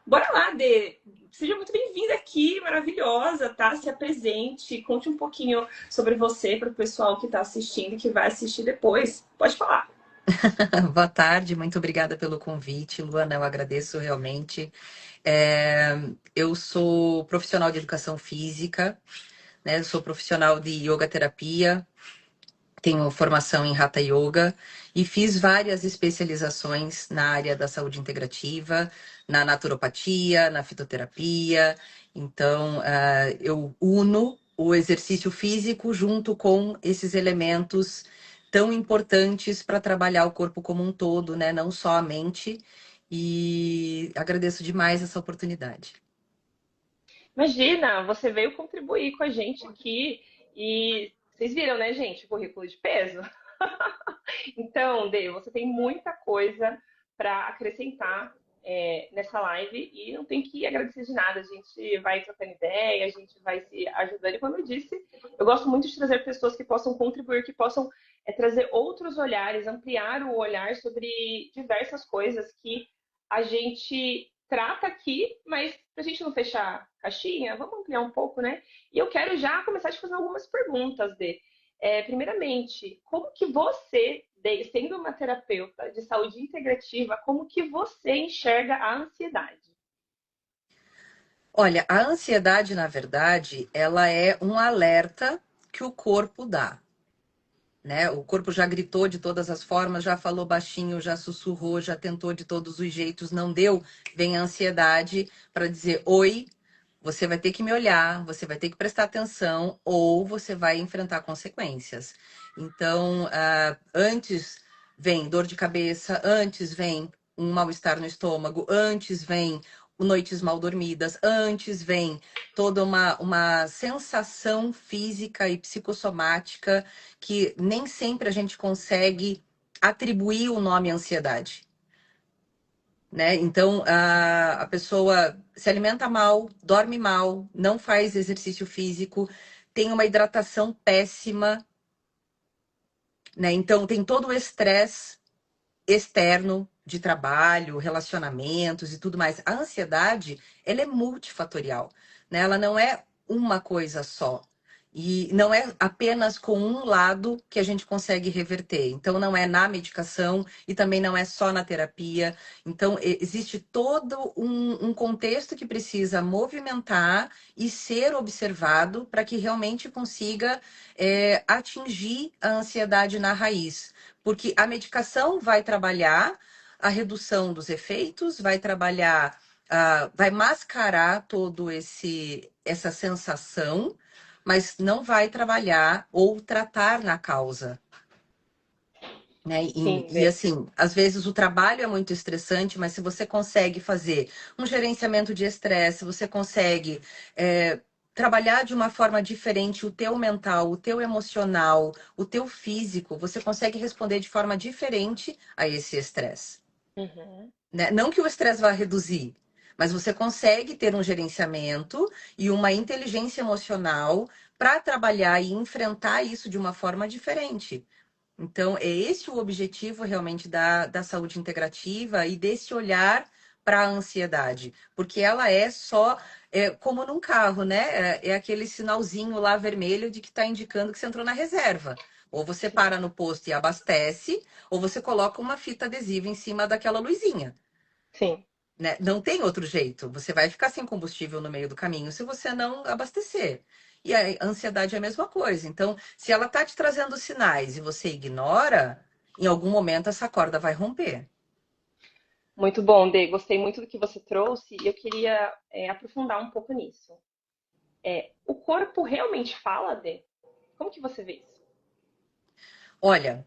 Bora lá, Dê. Seja muito bem-vinda aqui, maravilhosa, tá? Se apresente, conte um pouquinho sobre você para o pessoal que está assistindo e que vai assistir depois. Pode falar. Boa tarde, muito obrigada pelo convite, Luana, eu agradeço realmente. É, eu sou profissional de educação física, né? Sou profissional de yoga terapia, tenho formação em Hatha Yoga e fiz várias especializações na área da saúde integrativa, na naturopatia, na fitoterapia. Então, eu uno o exercício físico junto com esses elementos tão importantes para trabalhar o corpo como um todo, né? Não só a mente. E agradeço demais essa oportunidade. Imagina, você veio contribuir com a gente aqui e vocês viram, né, gente, o currículo de peso? Então, Dê, você tem muita coisa para acrescentar nessa live e não tem que agradecer de nada. A gente vai trocando ideia, a gente vai se ajudando. E como eu disse, eu gosto muito de trazer pessoas que possam contribuir, que possam trazer outros olhares, ampliar o olhar sobre diversas coisas que a gente trata aqui, mas para a gente não fechar caixinha, vamos ampliar um pouco, né? E eu quero já começar a te fazer algumas perguntas, Dê. Primeiramente, como que você, sendo uma terapeuta de saúde integrativa, como que você enxerga a ansiedade? Olha, a ansiedade, na verdade, ela é um alerta que o corpo dá. Né? O corpo já gritou de todas as formas, já falou baixinho, já sussurrou, já tentou de todos os jeitos, não deu. Vem a ansiedade para dizer: oi, você vai ter que me olhar, você vai ter que prestar atenção ou você vai enfrentar consequências. Então, antes vem dor de cabeça, antes vem um mal-estar no estômago, antes vem noites mal dormidas, antes vem toda uma sensação física e psicossomática que nem sempre a gente consegue atribuir o nome ansiedade. Né? Então, a pessoa se alimenta mal, dorme mal, não faz exercício físico, tem uma hidratação péssima, né? Então, tem todo o estresse externo de trabalho, relacionamentos e tudo mais. A ansiedade, ela é multifatorial, né? Ela não é uma coisa só. E não é apenas com um lado que a gente consegue reverter. Então, não é na medicação e também não é só na terapia. Então, existe todo um contexto que precisa movimentar e ser observado para que realmente consiga atingir a ansiedade na raiz. Porque a medicação vai trabalhar a redução dos efeitos, vai trabalhar, vai mascarar todo essa sensação, mas não vai trabalhar ou tratar na causa. Né? Sim, E Dê. assim, às vezes o trabalho é muito estressante, mas se você consegue fazer um gerenciamento de estresse, você consegue trabalhar de uma forma diferente o teu mental, o teu emocional, o teu físico, você consegue responder de forma diferente a esse estresse. Uhum. Né? Não que o estresse vá reduzir, mas você consegue ter um gerenciamento e uma inteligência emocional para trabalhar e enfrentar isso de uma forma diferente. Então, é esse o objetivo realmente da saúde integrativa e desse olhar para a ansiedade, porque ela é só como num carro, né? É aquele sinalzinho lá vermelho de que está indicando que você entrou na reserva. Ou você Sim, para no posto e abastece, ou você coloca uma fita adesiva em cima daquela luzinha. sim. Né? Não tem outro jeito. Você vai ficar sem combustível no meio do caminho se você não abastecer. E a ansiedade é a mesma coisa. Então, se ela está te trazendo sinais e você ignora, em algum momento essa corda vai romper. Muito bom, Dê. Gostei muito do que você trouxe e eu queria aprofundar um pouco nisso. O corpo realmente fala, Dê? Como que você vê isso? Olha,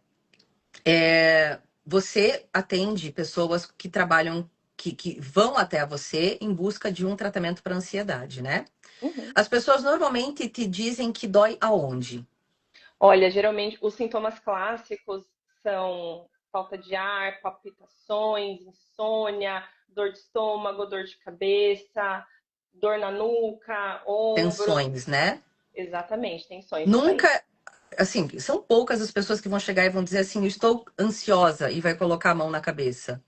você atende pessoas que trabalham, que vão até você em busca de um tratamento para ansiedade, né? Uhum. As pessoas normalmente te dizem que dói aonde? Olha, geralmente os sintomas clássicos são falta de ar, palpitações, insônia, dor de estômago, dor de cabeça, dor na nuca, ombros. Tensões, né? Exatamente, tensões, isso aí. Nunca, assim, são poucas as pessoas que vão chegar e vão dizer assim, eu estou ansiosa e vai colocar a mão na cabeça.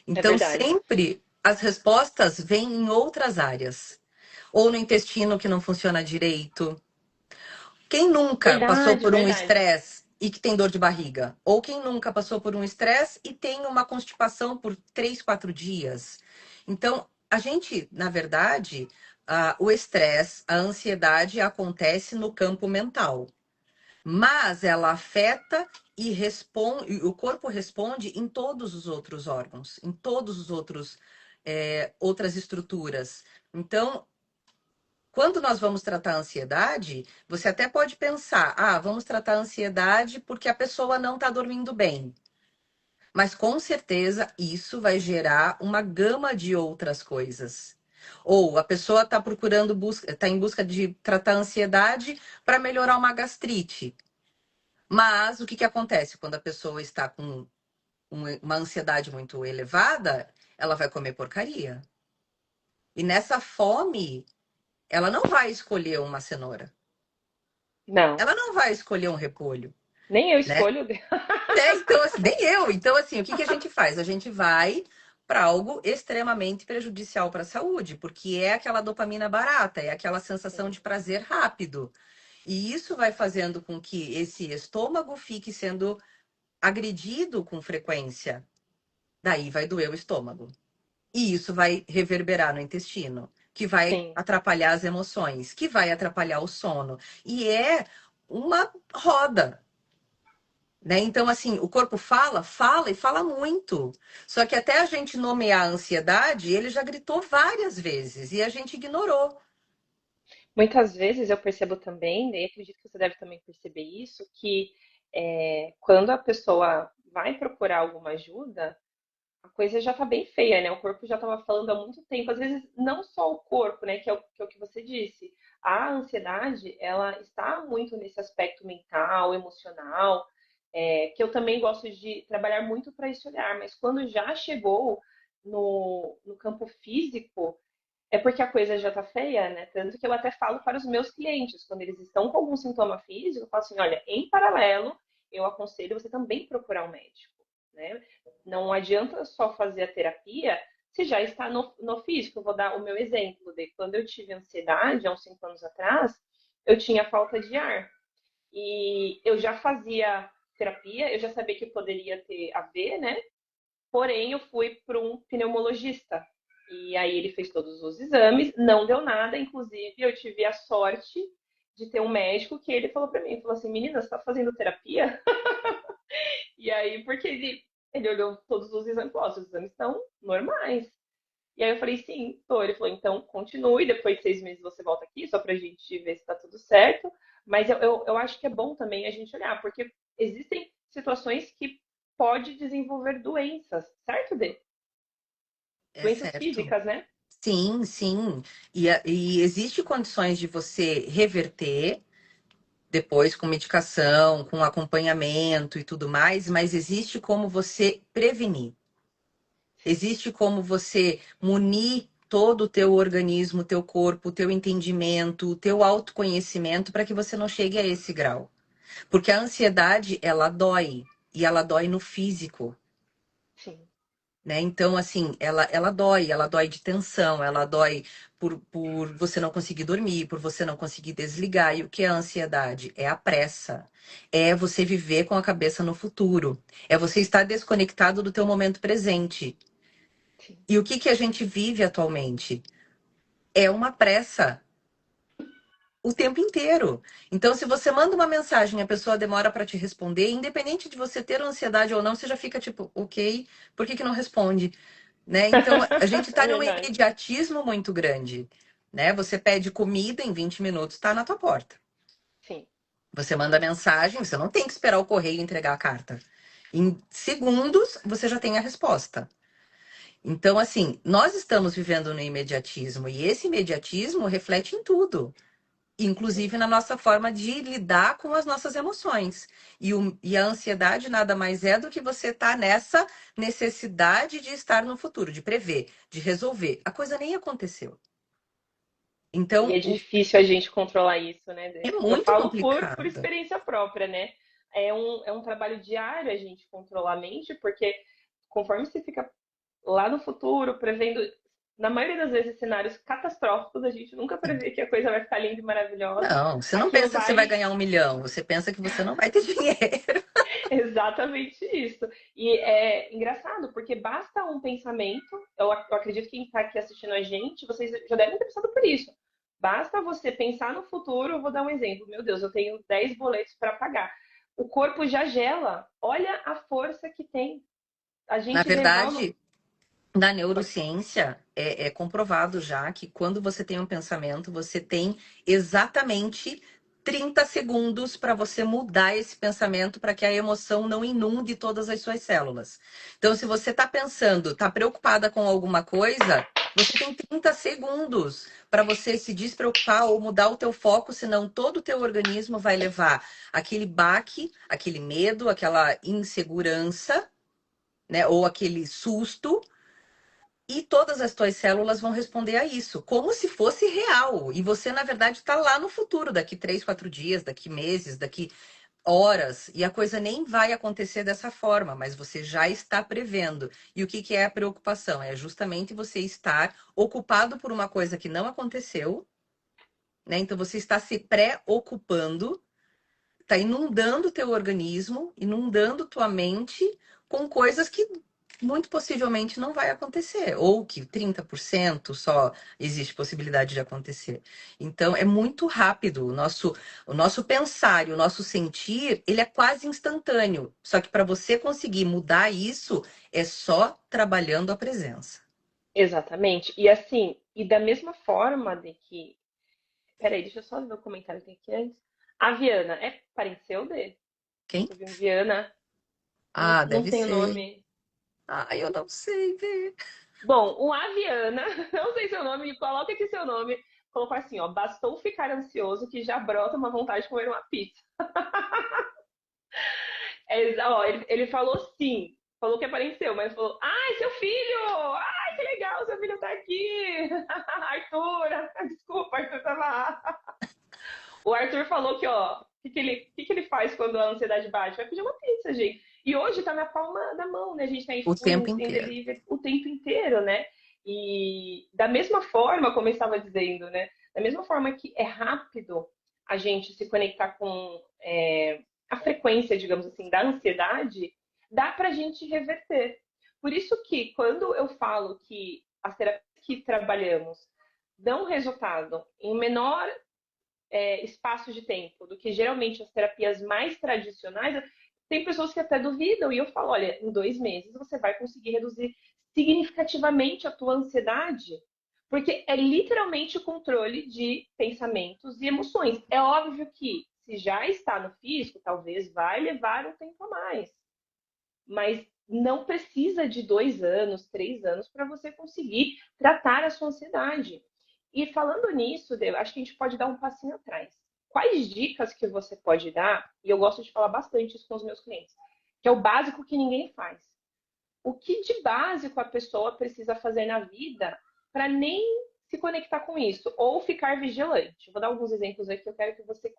É Então, verdade. as respostas vêm em outras áreas. Ou no intestino que não funciona direito. Quem nunca passou Verdade, por um verdade. estresse e que tem dor de barriga? Ou quem nunca passou por um estresse e tem uma constipação por 3, 4 dias? Então, a gente, na verdade, o estresse, a ansiedade acontece no campo mental. Mas ela afeta e responde, o corpo responde em todos os outros órgãos, em todos os outros outras estruturas. Então, quando nós vamos tratar a ansiedade, você até pode pensar, vamos tratar a ansiedade porque a pessoa não está dormindo bem. Mas com certeza isso vai gerar uma gama de outras coisas. Ou a pessoa está procurando, está em busca de tratar a ansiedade para melhorar uma gastrite. Mas o que acontece quando a pessoa está com uma ansiedade muito elevada? Ela vai comer porcaria. E nessa fome, ela não vai escolher uma cenoura. Não, Ela não vai escolher um repolho, nem eu né? escolho. Então, assim, nem eu. Então, assim, o que a gente faz? A gente vai para algo extremamente prejudicial para a saúde, porque é aquela dopamina barata, é aquela sensação Sim, de prazer rápido. E isso vai fazendo com que esse estômago fique sendo agredido com frequência. Daí vai doer o estômago. E isso vai reverberar no intestino, que vai sim. atrapalhar as emoções, que vai atrapalhar o sono. E é uma roda, né? Então, assim, o corpo fala, fala e fala muito. Só que até a gente nomear a ansiedade, ele já gritou várias vezes e a gente ignorou. Muitas vezes eu percebo também, e acredito que você deve também perceber isso, que quando a pessoa vai procurar alguma ajuda, a coisa já tá bem feia, né? O corpo já estava falando há muito tempo. Às vezes, não só o corpo, né? Que é o que você disse. A ansiedade, ela está muito nesse aspecto mental, emocional, que eu também gosto de trabalhar muito para esse olhar. Mas quando já chegou no campo físico, é porque a coisa já tá feia, né? Tanto que eu até falo para os meus clientes, quando eles estão com algum sintoma físico, eu falo assim, olha, em paralelo, eu aconselho você também procurar um médico, né? Não adianta só fazer a terapia se já está no físico. Eu vou dar o meu exemplo de quando eu tive ansiedade, há uns 5 anos atrás, eu tinha falta de ar. E eu já fazia terapia, eu já sabia que poderia ter a ver, né? Porém, eu fui para um pneumologista. E aí ele fez todos os exames, não deu nada. Inclusive, eu tive a sorte de ter um médico que ele falou para mim, falou assim, menina, você está fazendo terapia? E aí, porque ele olhou todos os exames, falou, os exames estão normais. E aí eu falei, sim, tô. Ele falou, então continue, depois de 6 meses você volta aqui, só pra gente ver se tá tudo certo. Mas eu acho que é bom também a gente olhar, porque existem situações que pode desenvolver doenças, certo, Dê? É Doenças certo. físicas, né? Sim, sim. E existe condições de você reverter depois com medicação, com acompanhamento e tudo mais, mas existe como você prevenir. Sim, Existe como você munir todo o teu organismo, o teu corpo, o teu entendimento, o teu autoconhecimento para que você não chegue a esse grau. Porque a ansiedade, ela dói. E ela dói no físico, sim. né? Então, assim, ela dói de tensão, ela dói por você não conseguir dormir, por você não conseguir desligar. E o que é a ansiedade? É a pressa. É você viver com a cabeça no futuro. É você estar desconectado do teu momento presente. Sim. E o que a gente vive atualmente? É uma pressa o tempo inteiro. Então, se você manda uma mensagem e a pessoa demora para te responder, independente de você ter ansiedade ou não, você já fica tipo, ok, por que não responde? Né? Então, a gente É está num verdade. imediatismo muito grande. Né? Você pede comida em 20 minutos, está na tua porta. Sim. Você manda mensagem, você não tem que esperar o correio entregar a carta. Em segundos, você já tem a resposta. Então, assim, nós estamos vivendo no imediatismo e esse imediatismo reflete em tudo, inclusive Sim. na nossa forma de lidar com as nossas emoções. E a ansiedade nada mais é do que você estar nessa necessidade de estar no futuro, de prever, de resolver. A coisa nem aconteceu. E Então, é difícil a gente controlar isso, né, é Dê? Eu muito falo por complicado. experiência própria, né? É um trabalho diário a gente controlar a mente, porque conforme você fica lá no futuro, prevendo, na maioria das vezes, cenários catastróficos. A gente nunca prevê que a coisa vai ficar linda e maravilhosa. Não, você não Aquilo pensa que você vai vai. ganhar 1 milhão, você pensa que você não vai ter dinheiro. Exatamente isso. E é engraçado, porque basta um pensamento, eu acredito que quem está aqui assistindo a gente, vocês já devem ter passado por isso. Basta você pensar no futuro, eu vou dar um exemplo. Meu Deus, eu tenho 10 boletos para pagar. O corpo já gela. Olha a força que tem. A Na gente resolve. verdade, na Pode falar. neurociência, é comprovado já que quando você tem um pensamento, você tem exatamente 30 segundos para você mudar esse pensamento para que a emoção não inunde todas as suas células. Então, se você está pensando, está preocupada com alguma coisa, você tem 30 segundos para você se despreocupar ou mudar o teu foco, senão todo o teu organismo vai levar aquele baque, aquele medo, aquela insegurança, né, ou aquele susto, e todas as tuas células vão responder a isso, como se fosse real. E você, na verdade, está lá no futuro, daqui 3, 4 dias, daqui meses, daqui horas. E a coisa nem vai acontecer dessa forma, mas você já está prevendo. E o que que é a preocupação? É justamente você estar ocupado por uma coisa que não aconteceu, né? Então você está se pré-ocupando, está inundando o teu organismo, inundando tua mente com coisas que muito possivelmente não vai acontecer, ou que 30% só existe possibilidade de acontecer. Então, é muito rápido. O nosso pensar e o nosso sentir, ele é quase instantâneo. Só que para você conseguir mudar isso, é só trabalhando a presença. Exatamente. E assim, e da mesma forma de que. Peraí, deixa eu só ver o comentário que tem aqui antes. A Viana, é parente seu dele? Quem? Eu vi um Viana, não, Ah, não deve tem o ser. nome. Ah, eu não sei ver. Bom, o Aviana, não sei seu nome, coloca aqui seu nome. Colocou assim, ó, bastou ficar ansioso que já brota uma vontade de comer uma pizza. Ó, ele falou sim, falou que apareceu, mas falou, ai, seu filho! Ai, que legal, seu filho tá aqui! Arthur, desculpa, Arthur tava lá. O Arthur falou que, ó, o que ele faz quando a ansiedade bate? Vai pedir uma pizza, gente. E hoje tá na palma da mão, né? A gente tem O tempo em inteiro. delivery o tempo inteiro, né? E da mesma forma, como eu estava dizendo, né? Da mesma forma que é rápido a gente se conectar com a frequência, digamos assim, da ansiedade, dá pra gente reverter. Por isso que quando eu falo que as terapias que trabalhamos dão resultado em menor espaço de tempo do que geralmente as terapias mais tradicionais, tem pessoas que até duvidam e eu falo, olha, em 2 meses você vai conseguir reduzir significativamente a tua ansiedade, porque é literalmente o controle de pensamentos e emoções. É óbvio que se já está no físico, talvez vai levar um tempo a mais, mas não precisa de 2 anos, 3 anos para você conseguir tratar a sua ansiedade. E falando nisso, Deu, acho que a gente pode dar um passinho atrás. Quais dicas que você pode dar? E eu gosto de falar bastante isso com os meus clientes, que é o básico que ninguém faz. O que de básico a pessoa precisa fazer na vida para nem se conectar com isso ou ficar vigilante? Vou dar alguns exemplos aqui que eu quero que você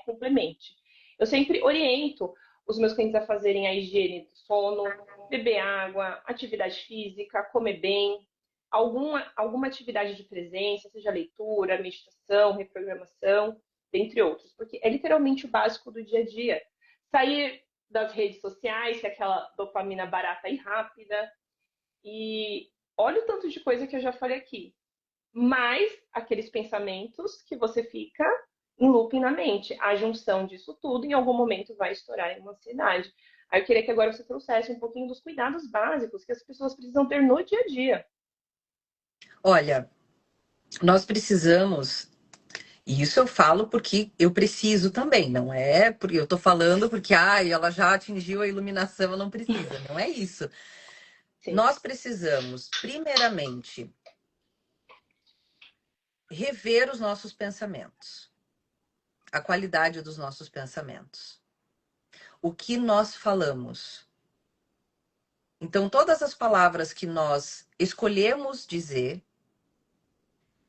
complemente. Eu sempre oriento os meus clientes a fazerem a higiene do sono, beber água, atividade física, comer bem, alguma atividade de presença, seja leitura, meditação, reprogramação, dentre outros, porque é literalmente o básico do dia a dia. Sair das redes sociais, que é aquela dopamina barata e rápida, e olha o tanto de coisa que eu já falei aqui. Mais aqueles pensamentos que você fica em looping na mente. A junção disso tudo, em algum momento, vai estourar em uma ansiedade. Aí eu queria que agora você trouxesse um pouquinho dos cuidados básicos que as pessoas precisam ter no dia a dia. Olha, nós precisamos. E isso eu falo porque eu preciso também, não é porque eu tô falando porque ela já atingiu a iluminação, eu não precisa. Não é isso. Sim, Nós precisamos, primeiramente, rever os nossos pensamentos, a qualidade dos nossos pensamentos, o que nós falamos. Então, todas as palavras que nós escolhemos dizer,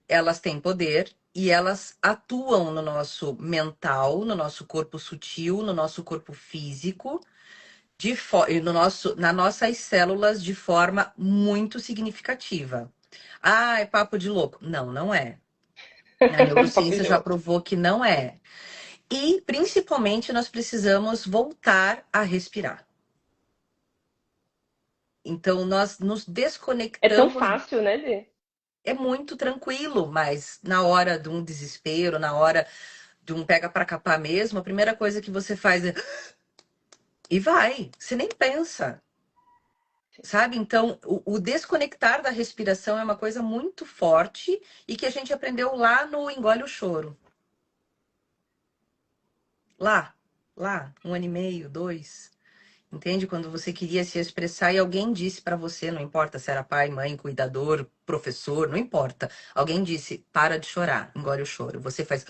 elas têm poder e elas atuam no nosso mental, no nosso corpo sutil, no nosso corpo físico. e no nas nossas células de forma muito significativa. Ah, é papo de louco. Não, não é. A Papo neurociência de já louco. provou que não é. E, principalmente, nós precisamos voltar a respirar. Então, nós nos É tão desconectamos. fácil, né, Dê? É muito tranquilo, mas na hora de um desespero, na hora de um pega para capar mesmo, a primeira coisa que você faz é e vai, você nem pensa, sabe? Então, o desconectar da respiração é uma coisa muito forte e que a gente aprendeu lá no Engole o Choro. Lá, 1 ano e meio, 2. Entende? Quando você queria se expressar e alguém disse para você, não importa se era pai, mãe, cuidador, professor, não importa. Alguém disse, para de chorar, engole o choro. Você faz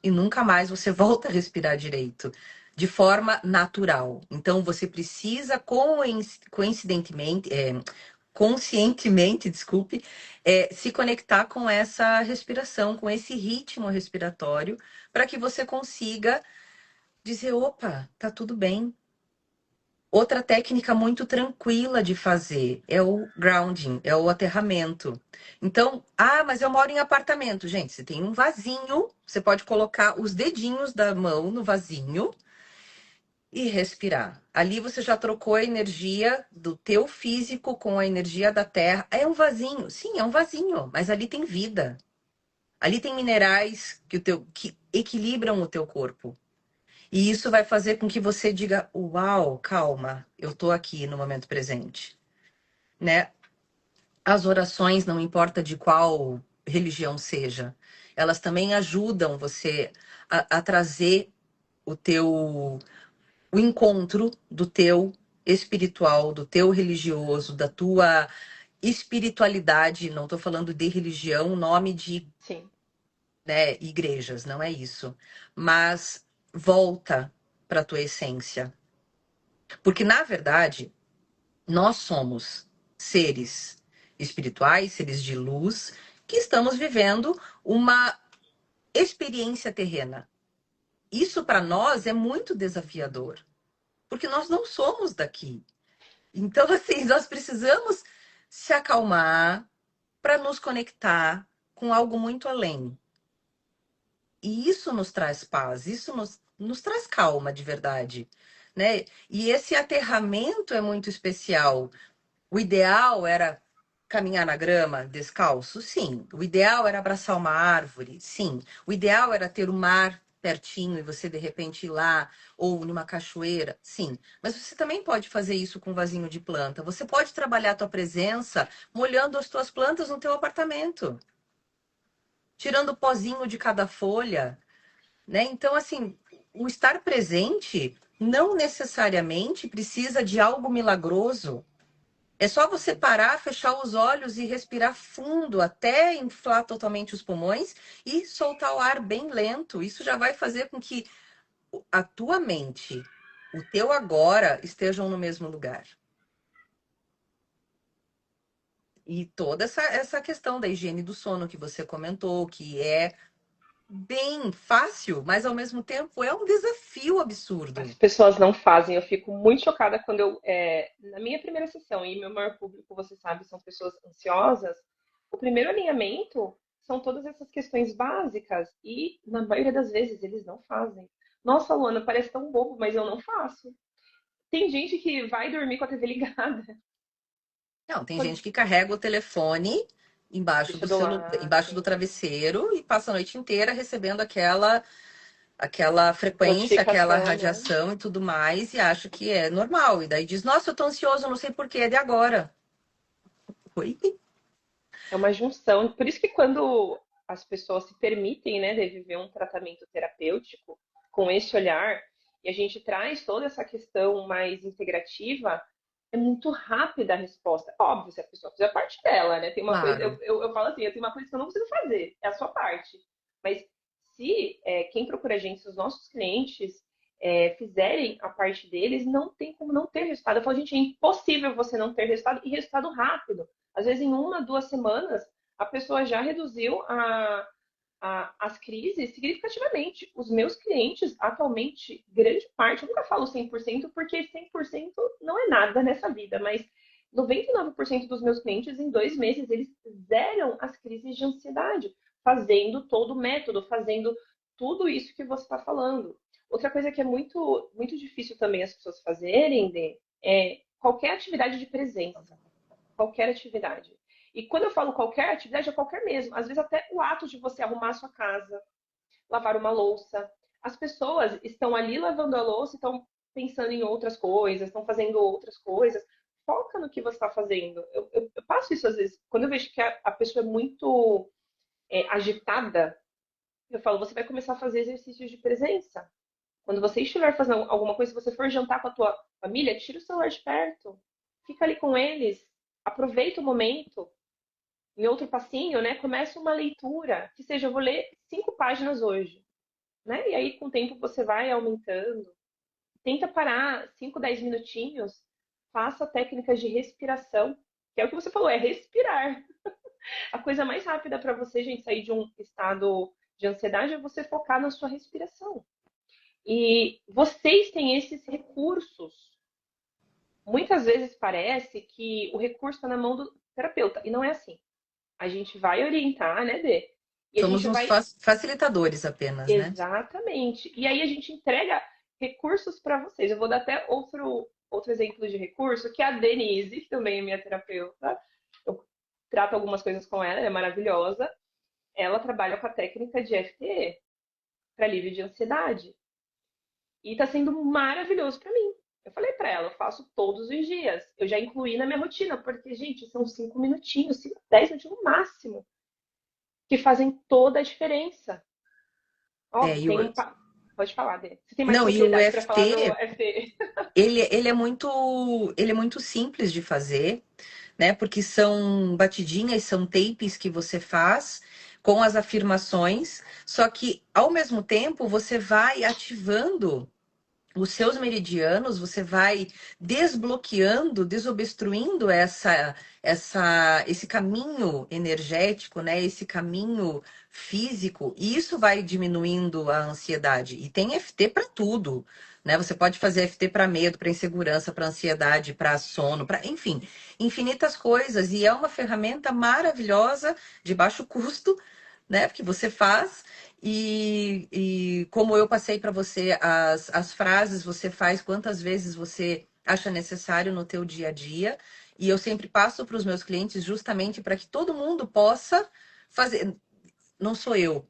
e nunca mais você volta a respirar direito, de forma natural. Então você precisa coincidentemente, conscientemente, desculpe, se conectar com essa respiração, com esse ritmo respiratório, para que você consiga dizer, opa, tá tudo bem. Outra técnica muito tranquila de fazer é o grounding, é o aterramento. Então, mas eu moro em apartamento. Gente, você tem um vasinho, você pode colocar os dedinhos da mão no vasinho e respirar. Ali você já trocou a energia do teu físico com a energia da terra. É um vasinho, sim, é um vasinho, mas ali tem vida. Ali tem minerais que equilibram o teu corpo. E isso vai fazer com que você diga, uau, calma, eu estou aqui no momento presente, né? As orações, não importa de qual religião seja, elas também ajudam você a trazer o encontro do teu espiritual, do teu religioso, da tua espiritualidade. Não estou falando de religião, nome de, Sim. né, igrejas, não é isso. Mas volta para a tua essência. Porque, na verdade, nós somos seres espirituais, seres de luz, que estamos vivendo uma experiência terrena. Isso para nós é muito desafiador, porque nós não somos daqui. Então, assim, nós precisamos se acalmar para nos conectar com algo muito além. E isso nos traz paz, isso nos traz calma de verdade, né? E esse aterramento é muito especial. O ideal era caminhar na grama descalço? Sim. O ideal era abraçar uma árvore? Sim. O ideal era ter o mar pertinho e você de repente ir lá ou numa cachoeira? Sim. Mas você também pode fazer isso com um vasinho de planta. Você pode trabalhar a tua presença molhando as tuas plantas no teu apartamento, tirando o pozinho de cada folha, né? Então, assim, o estar presente não necessariamente precisa de algo milagroso. É só você parar, fechar os olhos e respirar fundo até inflar totalmente os pulmões e soltar o ar bem lento. Isso já vai fazer com que a tua mente, o teu agora estejam no mesmo lugar. E toda essa questão da higiene do sono que você comentou, que é bem fácil, mas ao mesmo tempo é um desafio As absurdo. pessoas não fazem. Eu fico muito chocada quando na minha primeira sessão, e meu maior público, você sabe, são pessoas ansiosas. O primeiro alinhamento são todas essas questões básicas e, na maioria das vezes, eles não fazem. Nossa, Luana, parece tão bobo, mas eu não faço. Tem gente que vai dormir com a TV ligada. Não, tem gente que carrega o telefone Deixa do lado, embaixo do sim. travesseiro e passa a noite inteira recebendo aquela frequência, aquela Notificação, né? radiação e tudo mais, e acha que é normal. E daí diz, nossa, eu tô ansioso, não sei por quê, é de agora. Oi? É uma junção. Por isso que quando as pessoas se permitem, né, de viver um tratamento terapêutico com esse olhar, e a gente traz toda essa questão mais integrativa, é muito rápida a resposta. Óbvio, se a pessoa fizer parte dela, né? Tem uma coisa, Claro. eu falo assim, eu tenho uma coisa que eu não preciso fazer, é a sua parte. Mas se quem procura a gente, se os nossos clientes fizerem a parte deles, não tem como não ter resultado. Eu falo, gente, é impossível você não ter resultado e resultado rápido. Às vezes, em 1, 2 semanas, a pessoa já reduziu as crises significativamente. Os meus clientes, atualmente, grande parte, eu nunca falo 100% porque 100% não é nada nessa vida, mas 99% dos meus clientes, em 2 meses, eles zeram as crises de ansiedade, fazendo todo o método, fazendo tudo isso que você está falando. Outra coisa que é muito, muito difícil também as pessoas fazerem, Dê, é qualquer atividade de presença. Qualquer atividade. E quando eu falo qualquer atividade, é qualquer mesmo. Às vezes até o ato de você arrumar a sua casa, lavar uma louça. As pessoas estão ali lavando a louça, estão pensando em outras coisas, estão fazendo outras coisas. Foca no que você está fazendo. Eu passo isso às vezes. Quando eu vejo que a pessoa é muito agitada, eu falo, você vai começar a fazer exercícios de presença. Quando você estiver fazendo alguma coisa, se você for jantar com a tua família, tira o celular de perto. Fica ali com eles. Aproveita o momento. Em outro passinho, né? Começa uma leitura. Que seja, eu vou ler 5 páginas hoje. Né? E aí, com o tempo, você vai aumentando. Tenta parar 5, 10 minutinhos. Faça técnicas de respiração. Que é o que você falou, é respirar. A coisa mais rápida para você, gente, sair de um estado de ansiedade é você focar na sua respiração. E vocês têm esses recursos. Muitas vezes parece que o recurso está na mão do terapeuta, e não é assim. A gente vai orientar, né, Dê? E a Somos gente uns vai. facilitadores apenas, né? Exatamente. E aí a gente entrega recursos para vocês. Eu vou dar até outro exemplo de recurso, que é a Denise, que também é minha terapeuta. Eu trato algumas coisas com ela, ela é maravilhosa. Ela trabalha com a técnica de FTE, para alívio de ansiedade. E está sendo maravilhoso para mim. Eu falei para ela, eu faço todos os dias. Eu já incluí na minha rotina, porque, gente, são 5 minutinhos, 5, 10 minutinhos no máximo, que fazem toda a diferença. É, Óbvio, tem um. Pode falar dele. Você tem mais não, e o propriedade para falar do EFT, FT? ele é muito simples de fazer, né? Porque são batidinhas, são tapes que você faz com as afirmações, só que ao mesmo tempo você vai ativando os seus meridianos, você vai desbloqueando, desobstruindo esse caminho energético, né? Esse caminho físico, e isso vai diminuindo a ansiedade. E tem FT para tudo, né? Você pode fazer FT para medo, para insegurança, para ansiedade, para sono, para, enfim, infinitas coisas. E é uma ferramenta maravilhosa, de baixo custo, né? Porque você faz. E como eu passei para você as frases, você faz quantas vezes você acha necessário no teu dia a dia. E eu sempre passo para os meus clientes justamente para que todo mundo possa fazer. Não sou eu,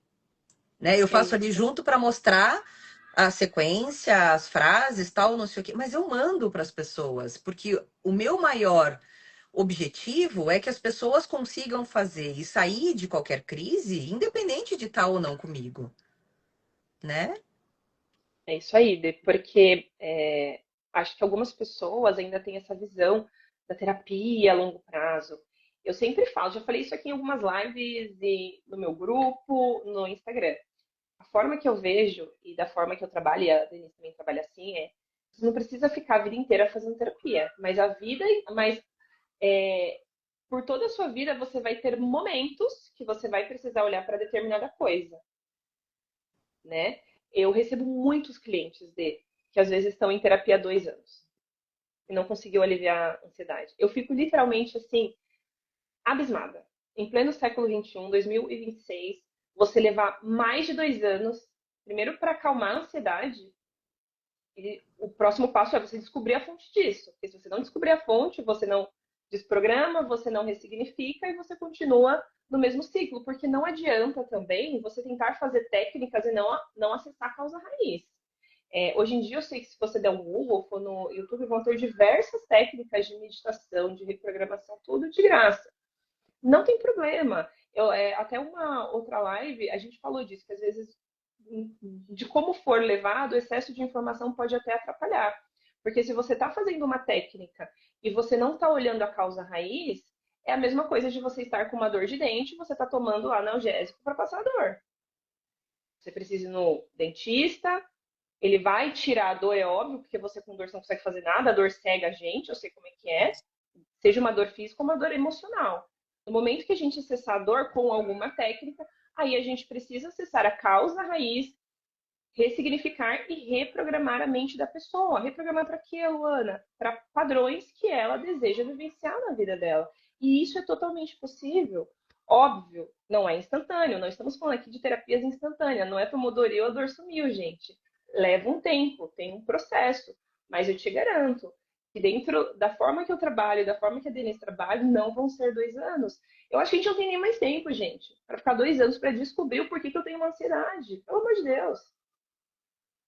né? Eu É faço ali isso. junto para mostrar a sequência, as frases, tal, não sei o quê, mas eu mando para as pessoas, porque o meu maior objetivo é que as pessoas consigam fazer e sair de qualquer crise, independente de estar ou não comigo, né? É isso aí, Dê, porque acho que algumas pessoas ainda têm essa visão da terapia a longo prazo. Eu sempre falo, já falei isso aqui em algumas lives e no meu grupo, no Instagram. A forma que eu vejo e da forma que eu trabalho, e a Denise também trabalha assim, você não precisa ficar a vida inteira fazendo terapia, mas é, por toda a sua vida você vai ter momentos que você vai precisar olhar para determinada coisa, né? Eu recebo muitos clientes que às vezes estão em terapia há 2 anos e não conseguiu aliviar a ansiedade. Eu fico literalmente assim, abismada. Em pleno século XXI, 2026, você levar mais de 2 anos, primeiro para acalmar a ansiedade, e o próximo passo é você descobrir a fonte disso. Porque se você não descobrir a fonte, você não desprograma, você não ressignifica e você continua no mesmo ciclo. Porque não adianta também você tentar fazer técnicas e não acessar a causa raiz. Hoje em dia, eu sei que se você der um Google ou for no YouTube, vão ter diversas técnicas de meditação, de reprogramação, tudo de graça. Não tem problema. Até uma outra live, a gente falou disso, que às vezes, de como for levado, o excesso de informação pode até atrapalhar. Porque se você está fazendo uma técnica e você não está olhando a causa raiz, é a mesma coisa de você estar com uma dor de dente e você está tomando analgésico para passar a dor. Você precisa ir no dentista, ele vai tirar a dor, é óbvio, porque você com dor você não consegue fazer nada, a dor cega a gente, eu sei como é que é. Seja uma dor física ou uma dor emocional. No momento que a gente acessar a dor com alguma técnica, aí a gente precisa acessar a causa raiz, ressignificar e reprogramar a mente da pessoa. Reprogramar para quê, Luana? Para padrões que ela deseja vivenciar na vida dela. E isso é totalmente possível. Óbvio, não é instantâneo. Não estamos falando aqui de terapias instantâneas. Não é Pomodoro a dor sumiu, gente. Leva um tempo, tem um processo. Mas eu te garanto que dentro da forma que eu trabalho, da forma que a Denise trabalha, não vão ser 2 anos. Eu acho que a gente não tem nem mais tempo, gente, para ficar 2 anos para descobrir o porquê que eu tenho uma ansiedade. Pelo amor de Deus.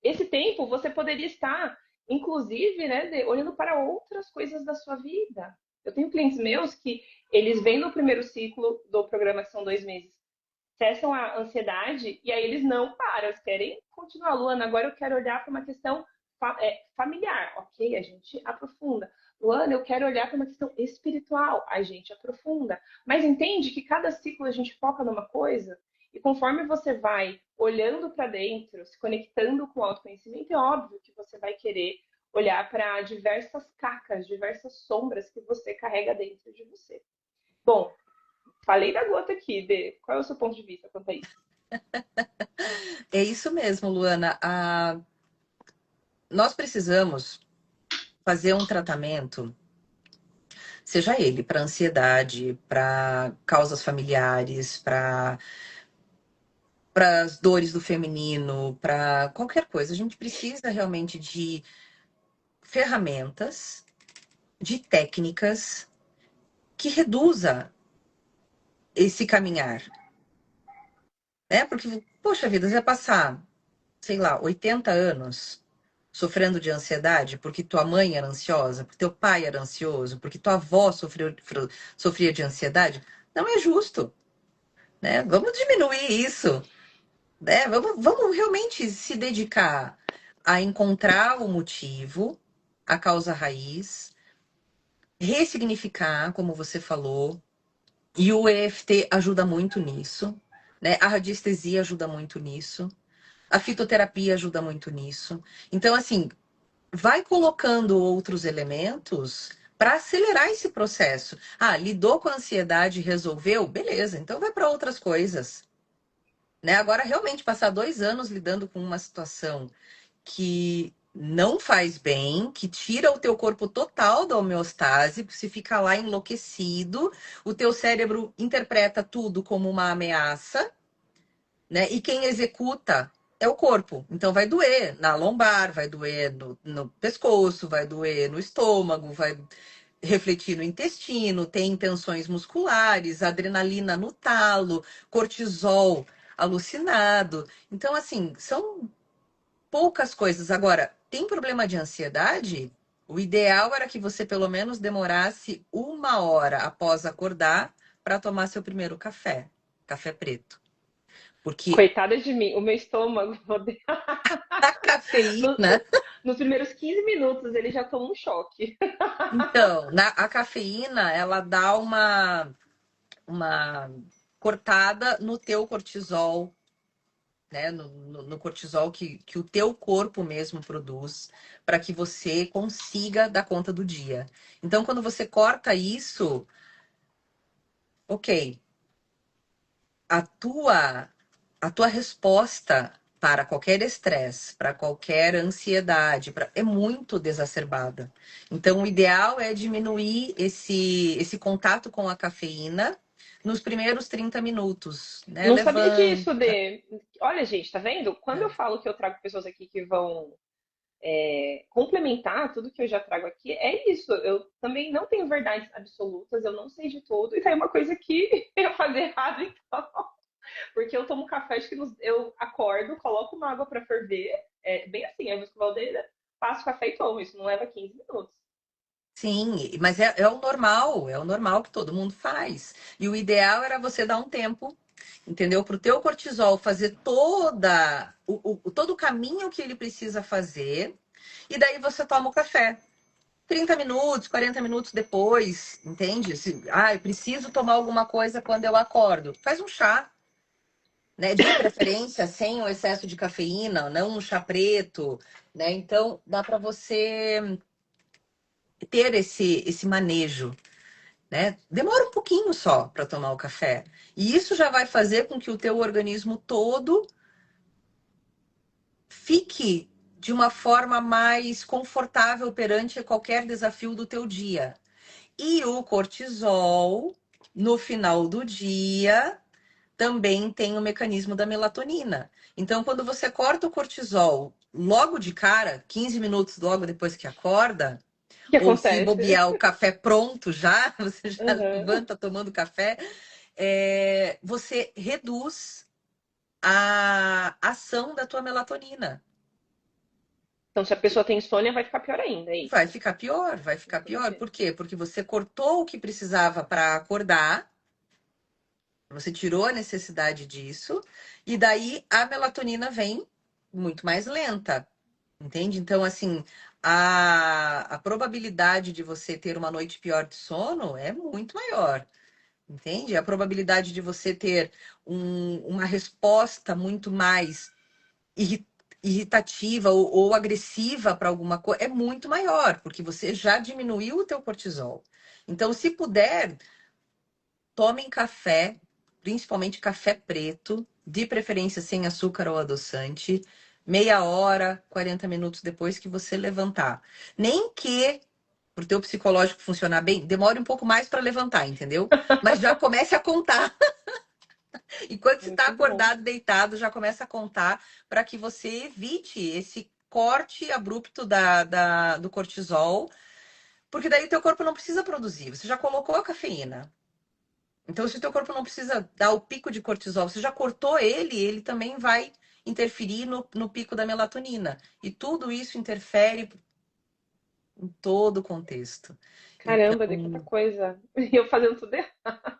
Esse tempo você poderia estar, inclusive, né, olhando para outras coisas da sua vida. Eu tenho clientes meus que eles vêm no primeiro ciclo do programa, que são 2 meses, cessam a ansiedade e aí eles não param, eles querem continuar. Luana, agora eu quero olhar para uma questão familiar. Ok, a gente aprofunda. Luana, eu quero olhar para uma questão espiritual. A gente aprofunda. Mas entende que cada ciclo a gente foca numa coisa? E conforme você vai olhando para dentro, se conectando com o autoconhecimento, é óbvio que você vai querer olhar para diversas cacas, diversas sombras que você carrega dentro de você. Bom, falei da gota aqui, Dê. Qual é o seu ponto de vista quanto a isso? É isso mesmo, Luana. Nós precisamos fazer um tratamento, seja ele para ansiedade, para causas familiares, para as dores do feminino, para qualquer coisa. A gente precisa realmente de ferramentas, de técnicas que reduza esse caminhar, né? Porque, poxa vida, você vai passar, sei lá, 80 anos sofrendo de ansiedade porque tua mãe era ansiosa, porque teu pai era ansioso, porque tua avó sofria de ansiedade. Não é justo, né? Vamos diminuir isso, né? Vamos realmente se dedicar a encontrar o motivo, a causa raiz, ressignificar, como você falou, e o EFT ajuda muito nisso, né? A radiestesia ajuda muito nisso, a fitoterapia ajuda muito nisso. Então, assim, vai colocando outros elementos para acelerar esse processo. Ah, lidou com a ansiedade, resolveu? Beleza, então vai para outras coisas. Né? Agora, realmente, passar 2 anos lidando com uma situação que não faz bem, que tira o teu corpo total da homeostase, você fica lá enlouquecido, o teu cérebro interpreta tudo como uma ameaça, né? E quem executa é o corpo. Então vai doer na lombar, vai doer no pescoço, vai doer no estômago, vai refletir no intestino, tem tensões musculares, adrenalina no talo, cortisol alucinado. Então, assim, são poucas coisas. Agora, tem problema de ansiedade? O ideal era que você pelo menos demorasse 1 hora após acordar para tomar seu primeiro café, café preto. Porque Coitada de mim, o meu estômago, a no- cafeína, nos primeiros 15 minutos ele já toma um choque. então, a cafeína, ela dá uma cortada no teu cortisol, né? No cortisol que o teu corpo mesmo produz, para que você consiga dar conta do dia. Então, quando você corta isso, ok, a tua, a tua resposta para qualquer estresse, para qualquer ansiedade, é muito desacerbada. Então, o ideal é diminuir esse contato com a cafeína nos primeiros 30 minutos, né? Não sabia Levanta. disso, de. Olha, gente, tá vendo? Quando eu falo que eu trago pessoas aqui que vão complementar tudo que eu já trago aqui, é isso. Eu também não tenho verdades absolutas, eu não sei de tudo, e tem uma coisa que eu fazer errado, então. Porque eu tomo café, acho que eu acordo, coloco uma água para ferver, bem assim, eu vou escovar o dedo, passo café e tomo. Isso não leva 15 minutos. Sim, mas é o normal que todo mundo faz. E o ideal era você dar um tempo, entendeu? Para o teu cortisol fazer todo o caminho que ele precisa fazer, e daí você toma o café. 30 minutos, 40 minutos depois, entende? Eu preciso tomar alguma coisa quando eu acordo. Faz um chá, né? De preferência, sem o excesso de cafeína, não um chá preto, né? Então, dá para você ter esse manejo, né? Demora um pouquinho só para tomar o café. E isso já vai fazer com que o teu organismo todo fique de uma forma mais confortável perante qualquer desafio do teu dia. E o cortisol, no final do dia, também tem o mecanismo da melatonina. Então, quando você corta o cortisol logo de cara, 15 minutos logo depois que acorda, O que ou se acontece? bobear o café pronto já, você já Uhum. levanta tomando café, você reduz a ação da tua melatonina. Então, se a pessoa tem insônia, vai ficar pior ainda, é Vai isso? ficar pior, vai ficar Com pior. certeza. Por quê? Porque você cortou o que precisava para acordar, você tirou a necessidade disso, e daí a melatonina vem muito mais lenta, entende? Então, assim, a probabilidade de você ter uma noite pior de sono é muito maior, entende? A probabilidade de você ter uma resposta muito mais irri- irritativa ou agressiva para alguma coisa é muito maior, porque você já diminuiu o teu cortisol. Então, se puder, tomem café, principalmente café preto, de preferência sem açúcar ou adoçante, meia hora, 40 minutos depois que você levantar. Nem que, para o teu psicológico funcionar bem, demore um pouco mais para levantar, entendeu? Mas já comece a contar. Enquanto você está Muito bom. acordado, deitado, já começa a contar para que você evite esse corte abrupto do cortisol, porque daí o teu corpo não precisa produzir, você já colocou a cafeína. Então, se o teu corpo não precisa dar o pico de cortisol, você já cortou ele, ele também vai interferir no pico da melatonina. E tudo isso interfere em todo o contexto. Então, Caramba, de quanta coisa. E eu fazendo tudo errado.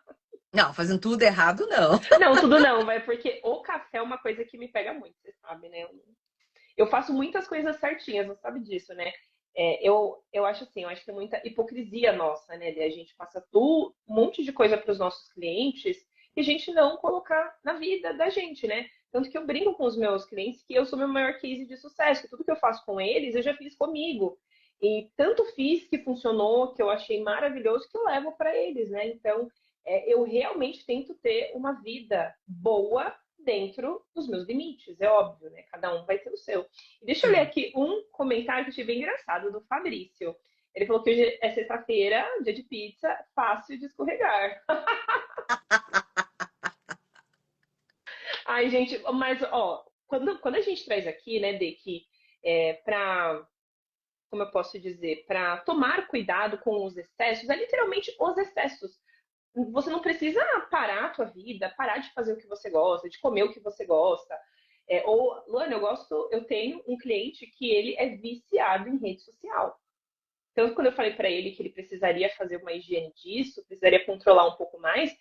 não, fazendo tudo errado, não. Não, tudo não, vai, porque o café é uma coisa que me pega muito, você sabe, né? Eu faço muitas coisas certinhas, você sabe disso, né? Eu acho assim, eu acho que é muita hipocrisia nossa, né? A gente passa um monte de coisa para os nossos clientes e a gente não colocar na vida da gente, né? Tanto que eu brinco com os meus clientes que eu sou meu maior case de sucesso, que tudo que eu faço com eles eu já fiz comigo. E tanto fiz que funcionou, que eu achei maravilhoso, que eu levo para eles, né? Então, eu realmente tento ter uma vida boa dentro dos meus limites, é óbvio, né? Cada um vai ter o seu. Deixa eu ler Sim. aqui um comentário que eu achei bem engraçado do Fabrício. Ele falou que hoje é sexta-feira, dia de pizza, fácil de escorregar. Ai, gente, mas ó, quando a gente traz aqui, né, de que para, como eu posso dizer, para tomar cuidado com os excessos, é literalmente os excessos. Você não precisa parar a tua vida, parar de fazer o que você gosta, de comer o que você gosta. Luana, eu tenho um cliente que ele é viciado em rede social. Então, quando eu falei para ele que ele precisaria fazer uma higiene disso, precisaria controlar um pouco mais,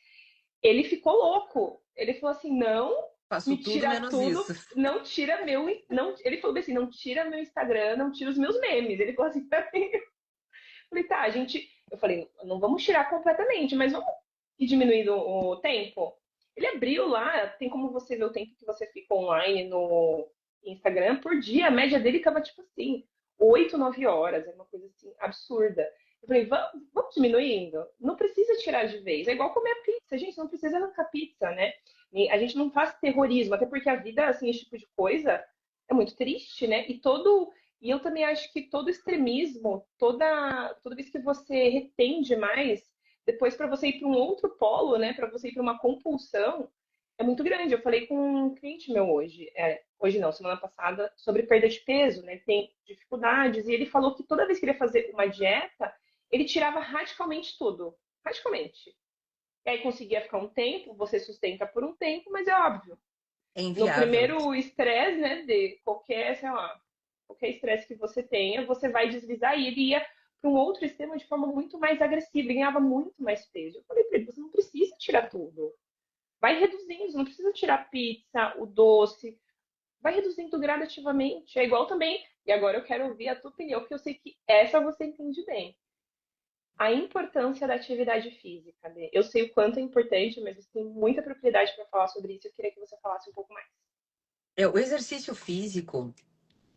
ele ficou louco. Ele falou assim: não, Faço me tudo tira menos tudo, isso. não tira meu. Não, ele falou assim: não tira meu Instagram, não tira os meus memes. Ele falou assim pra mim. Eu falei, tá, a gente. Eu falei, não vamos tirar completamente, mas vamos ir diminuindo o tempo. Ele abriu lá, tem como você ver o tempo que você fica online no Instagram por dia. A média dele tava tipo assim, 8, 9 horas, é uma coisa assim absurda. Eu falei, vamos diminuindo? Não precisa tirar de vez. É igual comer pizza, gente, não precisa arrancar pizza, né? E a gente não faz terrorismo, até porque a vida, assim, esse tipo de coisa é muito triste, né? E eu também acho que todo extremismo, toda vez que você retém demais, depois para você ir para um outro polo, né, para você ir para uma compulsão, é muito grande. Eu falei com um cliente meu hoje, hoje não, semana passada, sobre perda de peso, né? Tem dificuldades, e ele falou que toda vez que ele ia fazer uma dieta, ele tirava radicalmente tudo. Radicalmente. E aí conseguia ficar um tempo, você sustenta por um tempo, mas é óbvio. É No inviável. primeiro estresse, né, de qualquer, sei lá, qualquer estresse que você tenha, você vai deslizar e ele ia para um outro extremo de forma muito mais agressiva, ganhava muito mais peso. Eu falei para ele, você não precisa tirar tudo. Vai reduzindo, você não precisa tirar pizza, o doce, vai reduzindo gradativamente. É igual também, e agora eu quero ouvir a tua opinião, porque eu sei que essa você entende bem. A importância da atividade física, né? Eu sei o quanto é importante, mas você tem muita propriedade para falar sobre isso. Eu queria que você falasse um pouco mais. O exercício físico,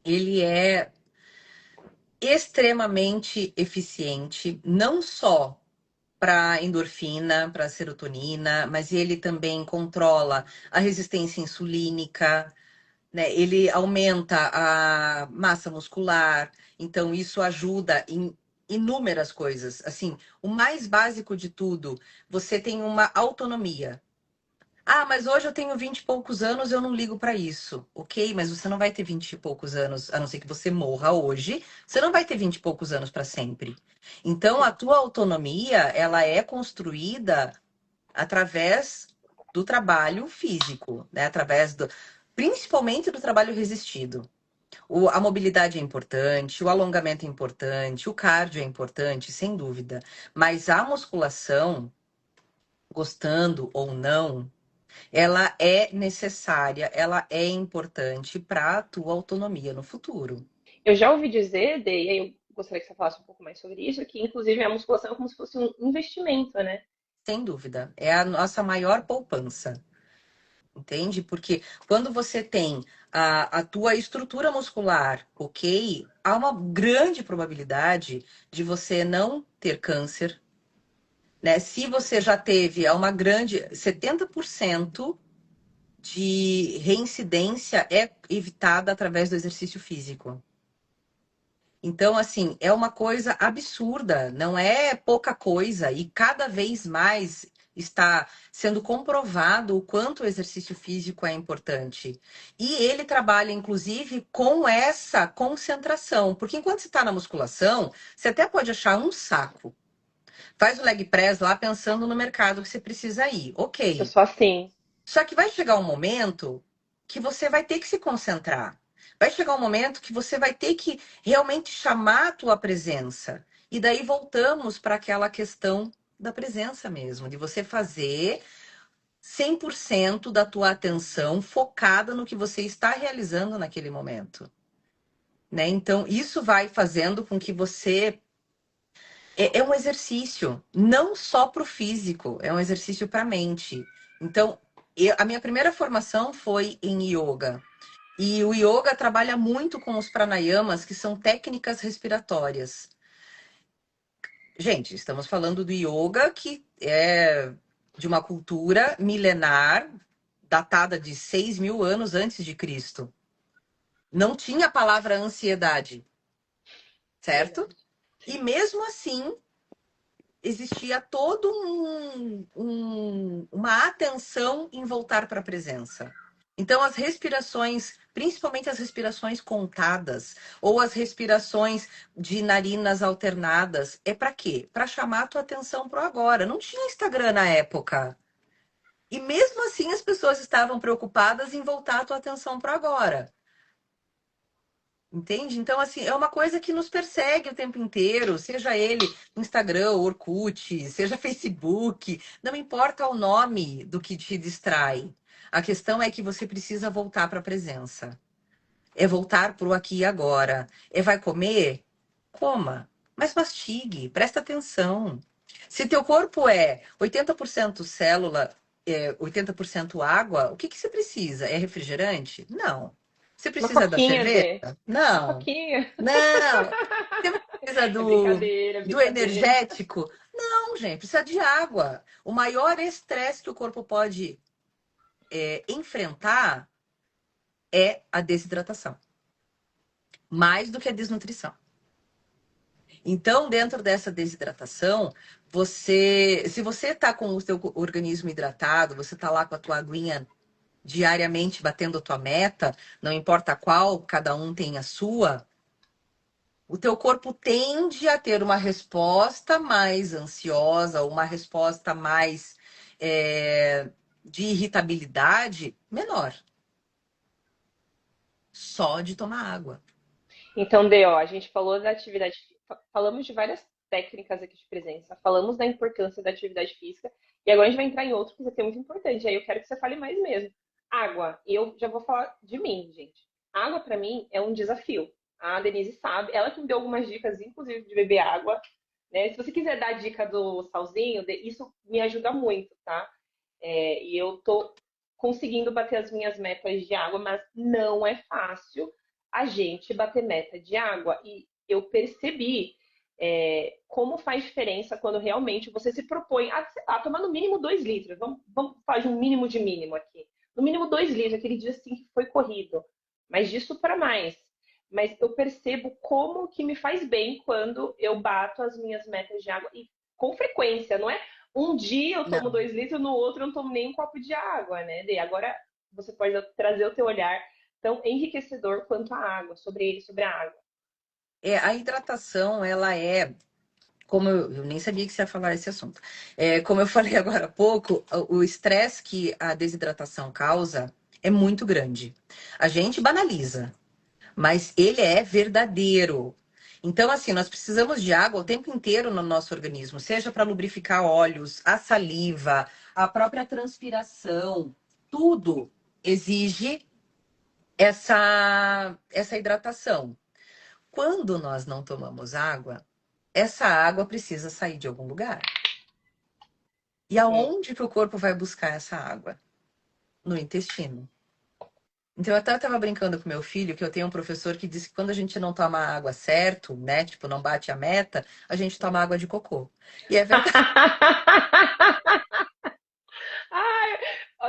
ele é extremamente eficiente, não só para endorfina, para serotonina, mas ele também controla a resistência insulínica, né? Ele aumenta a massa muscular, então isso ajuda em inúmeras coisas. Assim, o mais básico de tudo, você tem uma autonomia. Ah, mas hoje eu tenho 20 e poucos anos, eu não ligo para isso. Ok, mas você não vai ter 20 e poucos anos, a não ser que você morra hoje, você não vai ter 20 e poucos anos para sempre. Então, a tua autonomia, ela é construída através do trabalho físico, né? Através do, principalmente do trabalho resistido. A mobilidade é importante, o alongamento é importante, o cardio é importante, sem dúvida. Mas a musculação, gostando ou não, ela é necessária, ela é importante para a tua autonomia no futuro. Eu já ouvi dizer, Dê, e aí eu gostaria que você falasse um pouco mais sobre isso, que inclusive a musculação é como se fosse um investimento, né? Sem dúvida. É a nossa maior poupança. Entende? Porque quando você tem a tua estrutura muscular, ok, há uma grande probabilidade de você não ter câncer, né? Se você já teve, há uma grande 70% de reincidência é evitada através do exercício físico. Então, assim, é uma coisa absurda, não é pouca coisa, e cada vez mais está sendo comprovado o quanto o exercício físico é importante. E ele trabalha, inclusive, com essa concentração, porque enquanto você está na musculação, você até pode achar um saco. Faz o leg press lá pensando no mercado que você precisa ir, Eu ok. sou assim. Só que vai chegar um momento que você vai ter que se concentrar. Vai chegar um momento que você vai ter que realmente chamar a tua presença. E daí voltamos para aquela questão da presença mesmo, de você fazer 100% da tua atenção focada no que você está realizando naquele momento, né? Então, isso vai fazendo com que você é um exercício, não só para o físico, é um exercício para a mente. Então, a minha primeira formação foi em yoga. E o yoga trabalha muito com os pranayamas, que são técnicas respiratórias. Gente, estamos falando do yoga, que é de uma cultura milenar, datada de 6.000 anos antes de Cristo. Não tinha a palavra ansiedade, certo? Verdade. E Sim. mesmo assim, existia todo uma atenção em voltar para a presença. Então, as respirações, principalmente as respirações contadas, ou as respirações de narinas alternadas, é para quê? Para chamar a tua atenção para o agora. Não tinha Instagram na época. E mesmo assim, as pessoas estavam preocupadas em voltar a tua atenção para o agora. Entende? Então, assim, é uma coisa que nos persegue o tempo inteiro, seja ele Instagram, Orkut, seja Facebook, não importa o nome do que te distrai. A questão é que você precisa voltar para a presença. É voltar para o aqui e agora. É vai comer? Coma, mas mastigue, presta atenção. Se teu corpo é 80% célula, 80% água, o que que você precisa? É refrigerante? Não. Você Uma precisa da coquinha, cerveja? Dê. Uma Não. coquinha. Não. Você precisa É brincadeira, é do brincadeira. energético? Não, gente, precisa de água. O maior estresse que o corpo pode enfrentar é a desidratação, mais do que a desnutrição. Então, dentro dessa desidratação, se você está com o seu organismo hidratado, você está lá com a tua aguinha diariamente batendo a tua meta, não importa qual, cada um tem a sua, o teu corpo tende a ter uma resposta mais ansiosa, uma resposta mais de irritabilidade menor, só de tomar água. Então, Dê, ó, a gente falou da atividade, falamos de várias técnicas aqui de presença, falamos da importância da atividade física, e agora a gente vai entrar em outro que vai ser muito importante. Aí eu quero que você fale mais mesmo. Água. E eu já vou falar de mim, gente. Água, para mim, é um desafio. A Denise sabe, ela que me deu algumas dicas, inclusive de beber água, né? Se você quiser dar a dica do salzinho, isso me ajuda muito, tá? E eu tô conseguindo bater as minhas metas de água, mas não é fácil a gente bater meta de água. E eu percebi, como faz diferença quando realmente você se propõe a tomar no mínimo 2 litros. Vamos fazer um mínimo de mínimo aqui. No mínimo 2 litros, aquele dia assim que foi corrido. Mas disso para mais. Mas eu percebo como que me faz bem quando eu bato as minhas metas de água. E com frequência, não é? Um dia eu tomo Não. 2 litros, no outro eu não tomo nem um copo de água, né? E agora você pode trazer o teu olhar tão enriquecedor quanto a água, sobre ele, sobre a água. A hidratação, ela é, como eu nem sabia que você ia falar esse assunto. Como eu falei agora há pouco, o estresse que a desidratação causa é muito grande. A gente banaliza, mas ele é verdadeiro. Então, assim, nós precisamos de água o tempo inteiro no nosso organismo, seja para lubrificar olhos, a saliva, a própria transpiração, tudo exige essa hidratação. Quando nós não tomamos água, essa água precisa sair de algum lugar. E Hum. aonde que o corpo vai buscar essa água? No intestino. Então, eu até estava brincando com meu filho que eu tenho um professor que disse que quando a gente não toma água certo, né? Tipo, não bate a meta, a gente toma água de cocô. E é verdade.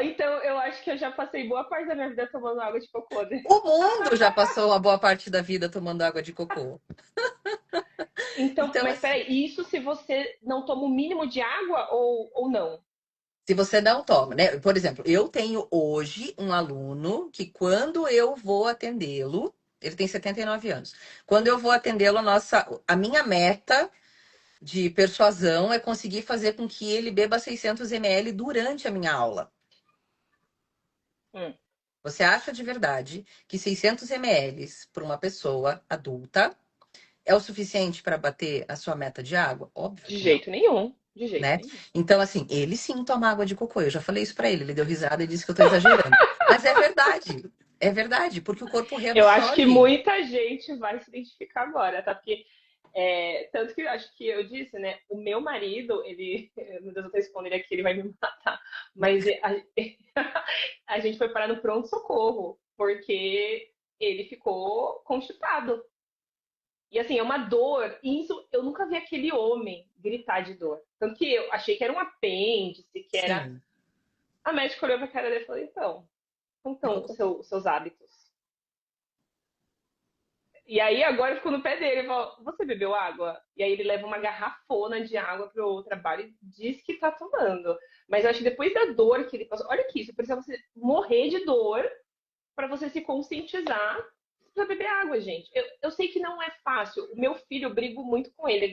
Então eu acho que eu já passei boa parte da minha vida tomando água de cocô, né? O mundo já passou a boa parte da vida tomando água de cocô. Então, Então, mas assim, peraí, isso se você não toma o mínimo de água ou não? se você não toma, né? Por exemplo, eu tenho hoje um aluno que quando eu vou atendê-lo, ele tem 79 anos. Quando eu vou atendê-lo, a minha meta de persuasão é conseguir fazer com que ele beba 600 ml durante a minha aula. Hum. Você acha de verdade que 600 ml para uma pessoa adulta é o suficiente para bater a sua meta de água? Óbvio De que não, jeito nenhum. De jeito né? nenhum. Então, assim, ele sim toma água de cocô. Eu já falei isso para ele, ele deu risada e disse que eu estou exagerando. Mas é verdade, porque o corpo Eu acho que reabsorve. muita gente vai se identificar agora, tá? Porque, tanto que eu acho que eu disse, né? O meu marido, ele. Meu Deus, eu tô expondo ele aqui, ele vai me matar. Mas a gente foi parar no pronto-socorro, porque ele ficou constipado. E assim, é uma dor. E isso, eu nunca vi aquele homem gritar de dor. Tanto que eu achei que era um apêndice, que era. Sim. A médica olhou pra cara dele e falou: então, como estão os seus hábitos? E aí agora ficou no pé dele, falou, você bebeu água? E aí ele leva uma garrafona de água pro trabalho e diz que tá tomando. Mas eu acho que depois da dor que ele passou, olha aqui, você precisa você morrer de dor para você se conscientizar. Você precisa beber água, gente. Eu sei que não é fácil. O meu filho, eu brigo muito com ele.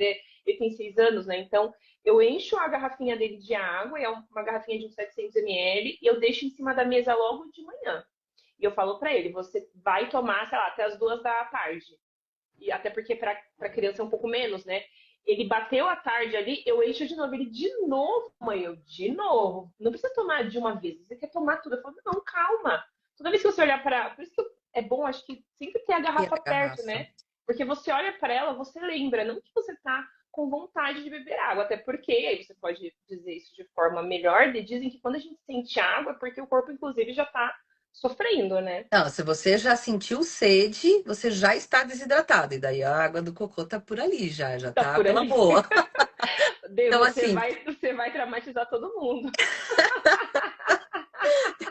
Ele tem 6 anos, né? Então, eu encho a garrafinha dele de água, é uma garrafinha de uns 700 ml, e eu deixo em cima da mesa logo de manhã. E eu falo para ele, você vai tomar, sei lá, até as 2 da tarde. E até porque para criança é um pouco menos, né? Ele bateu à tarde ali, eu encho de novo. Ele, de novo, mãe, eu, de novo. Não precisa tomar de uma vez, você quer tomar tudo. Eu falo, não, calma. Toda vez que você olhar para. Por isso que é bom, acho que sempre ter a E a garrafa perto, garrafa. né? Porque você olha para ela, você lembra, não que você tá com vontade de beber água, até porque, aí você pode dizer isso de forma melhor, dizem que quando a gente sente água é porque o corpo, inclusive, já tá sofrendo, né? Não, se você já sentiu sede, você já está desidratado. E daí a água do cocô tá por ali já Tá tá por pela ali. boa. Então, Você assim, vai, você vai traumatizar todo mundo.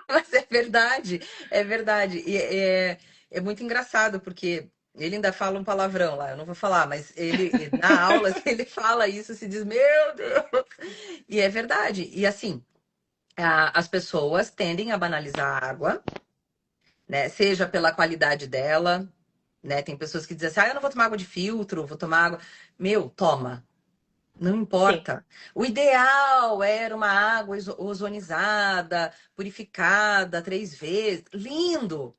mas é verdade, é verdade. E é muito engraçado, porque ele ainda fala um palavrão lá, eu não vou falar, mas ele, na aula, ele fala isso, se diz, meu Deus! E é verdade. E assim, as pessoas tendem a banalizar a água, né? Seja pela qualidade dela, né? Tem pessoas que dizem assim, eu não vou tomar água de filtro, vou tomar água. Meu, toma. Não Sim, importa. O ideal era uma água ozonizada, purificada 3 vezes. Lindo!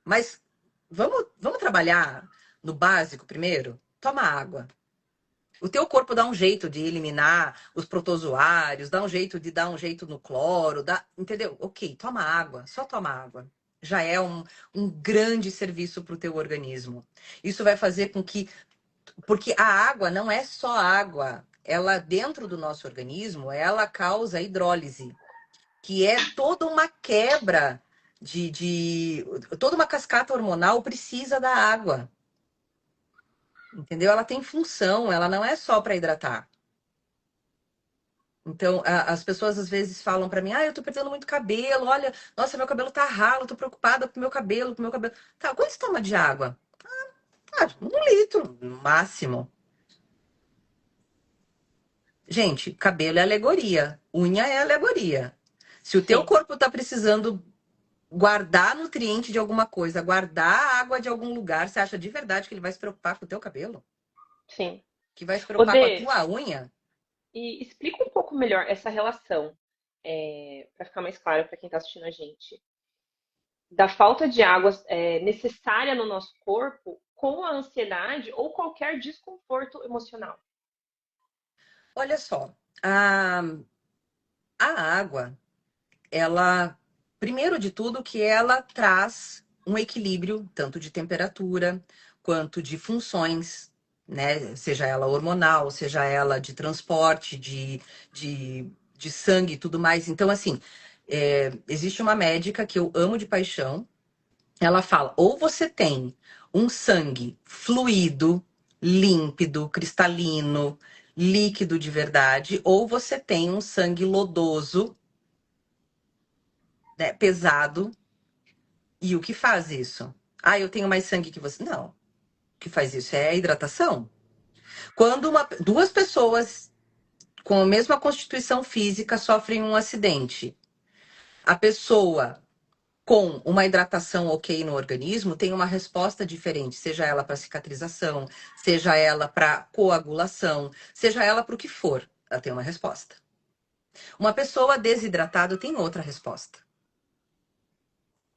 Mas vamos trabalhar no básico primeiro? Toma água. O teu corpo dá um jeito de eliminar os protozoários, dá um jeito de dar um jeito no cloro, entendeu? Ok, toma água, só toma água. Já é um grande serviço para o teu organismo. Isso vai fazer com que porque a água não é só água. Ela, dentro do nosso organismo, ela causa hidrólise, que é toda uma quebra toda uma cascata hormonal precisa da água. entendeu? Ela tem função, ela não é só para hidratar. Então, as pessoas às vezes falam pra mim, eu tô perdendo muito cabelo, olha, nossa, meu cabelo tá ralo, tô preocupada com meu cabelo, com meu cabelo. Tá, quanto você toma de água? 1 litro, no máximo. Gente, cabelo é alegoria, unha é alegoria. Se o teu Sim, corpo tá precisando guardar nutriente de alguma coisa, guardar água de algum lugar, você acha de verdade que ele vai se preocupar com o teu cabelo? sim. Que vai se Ô, preocupar com a Dê, tua unha? e explica um pouco melhor essa relação, para ficar mais claro para quem está assistindo a gente, da falta de água necessária no nosso corpo com a ansiedade ou qualquer desconforto emocional. Olha só, a água, ela, primeiro de tudo, que ela traz um equilíbrio tanto de temperatura quanto de funções, né? Seja ela hormonal, seja ela de transporte, de sangue e tudo mais. Então, assim, existe uma médica que eu amo de paixão. Ela fala: ou você tem um sangue fluido, límpido, cristalino, líquido de verdade, ou você tem um sangue lodoso, né, pesado. E o que faz isso? Eu tenho mais sangue que você. Não. O que faz isso é a hidratação. Quando duas pessoas com a mesma constituição física sofrem um acidente, a pessoa com uma hidratação ok no organismo tem uma resposta diferente, seja ela para cicatrização, seja ela para coagulação, seja ela para o que for, ela tem uma resposta. Uma pessoa desidratada tem outra resposta.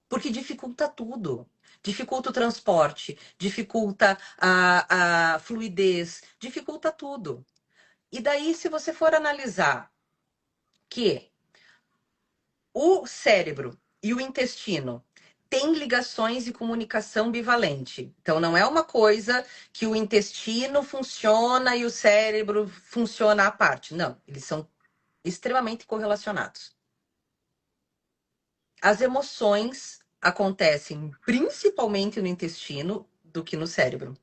Porque dificulta tudo. Dificulta o transporte, dificulta a fluidez, dificulta tudo. E daí, se você for analisar que o cérebro e o intestino têm ligações e comunicação bivalente. Então, não é uma coisa que o intestino funciona e o cérebro funciona à parte. Não, eles são extremamente correlacionados. As emoções acontecem principalmente no intestino do que no cérebro.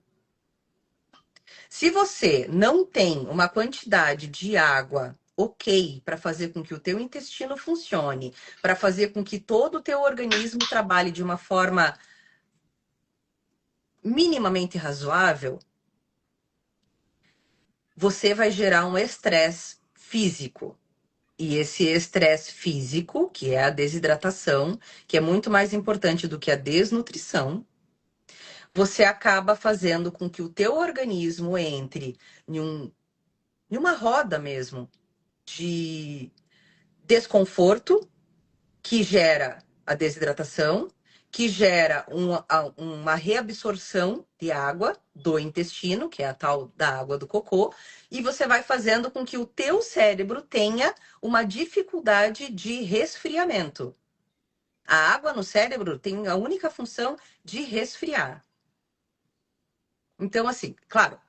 Se você não tem uma quantidade de água ok para fazer com que o teu intestino funcione, para fazer com que todo o teu organismo trabalhe de uma forma minimamente razoável, você vai gerar um estresse físico. E esse estresse físico, que é a desidratação, que é muito mais importante do que a desnutrição, você acaba fazendo com que o teu organismo entre em uma roda mesmo de desconforto que gera a desidratação, que gera uma reabsorção de água do intestino, que é a tal da água do cocô, e você vai fazendo com que o teu cérebro tenha uma dificuldade de resfriamento. A água no cérebro tem a única função de resfriar. Então, assim, claro,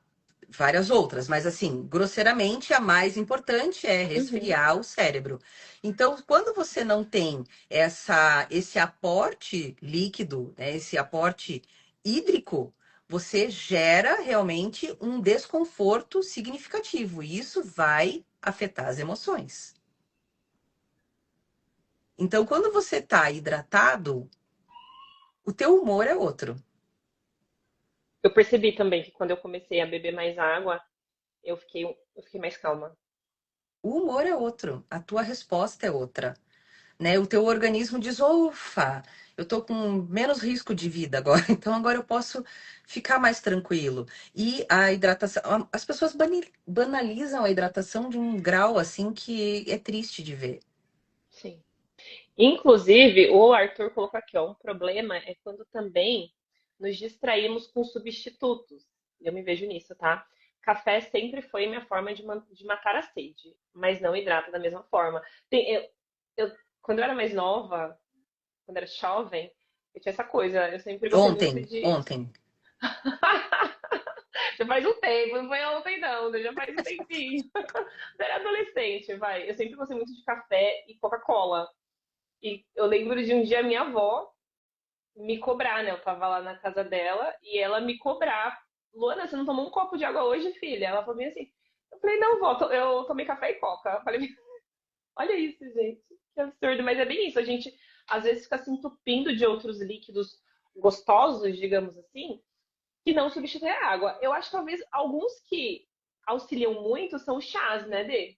várias outras, mas assim, grosseiramente, a mais importante é Uhum. resfriar o cérebro. Então, quando você não tem esse aporte líquido, né, esse aporte hídrico, você gera realmente um desconforto significativo, e isso vai afetar as emoções. Então, quando você está hidratado, o teu humor é outro. Eu percebi também que quando eu comecei a beber mais água, eu fiquei mais calma. O humor é outro, a tua resposta é outra. Né? O teu organismo diz, ufa, eu tô com menos risco de vida agora, então agora eu posso ficar mais tranquilo. E a hidratação, as pessoas banalizam a hidratação de um grau assim que é triste de ver. Sim. Inclusive, o Arthur colocou aqui, ó, um problema é quando também nos distraímos com substitutos. Eu me vejo nisso, tá? Café sempre foi minha forma de matar a sede, mas não hidrata da mesma forma. Quando eu era mais nova, quando eu era jovem, eu tinha essa coisa. Eu sempre gostei muito de. Ontem. Já faz um tempo, não foi ontem não, né? Já faz um tempinho. Eu era adolescente, vai. Eu sempre gostei muito de café e Coca-Cola. E eu lembro de um dia minha avó me cobrar, né? Eu tava lá na casa dela e ela me cobrar Luana, você não tomou um copo de água hoje, filha? Ela falou bem assim. Eu falei, não, vó, eu tomei café e coca. Eu falei, olha isso, gente, que absurdo. Mas é bem isso, a gente às vezes fica se entupindo de outros líquidos gostosos, digamos assim, que não substitui a água. Eu acho que talvez alguns que auxiliam muito são os chás, né, Dê?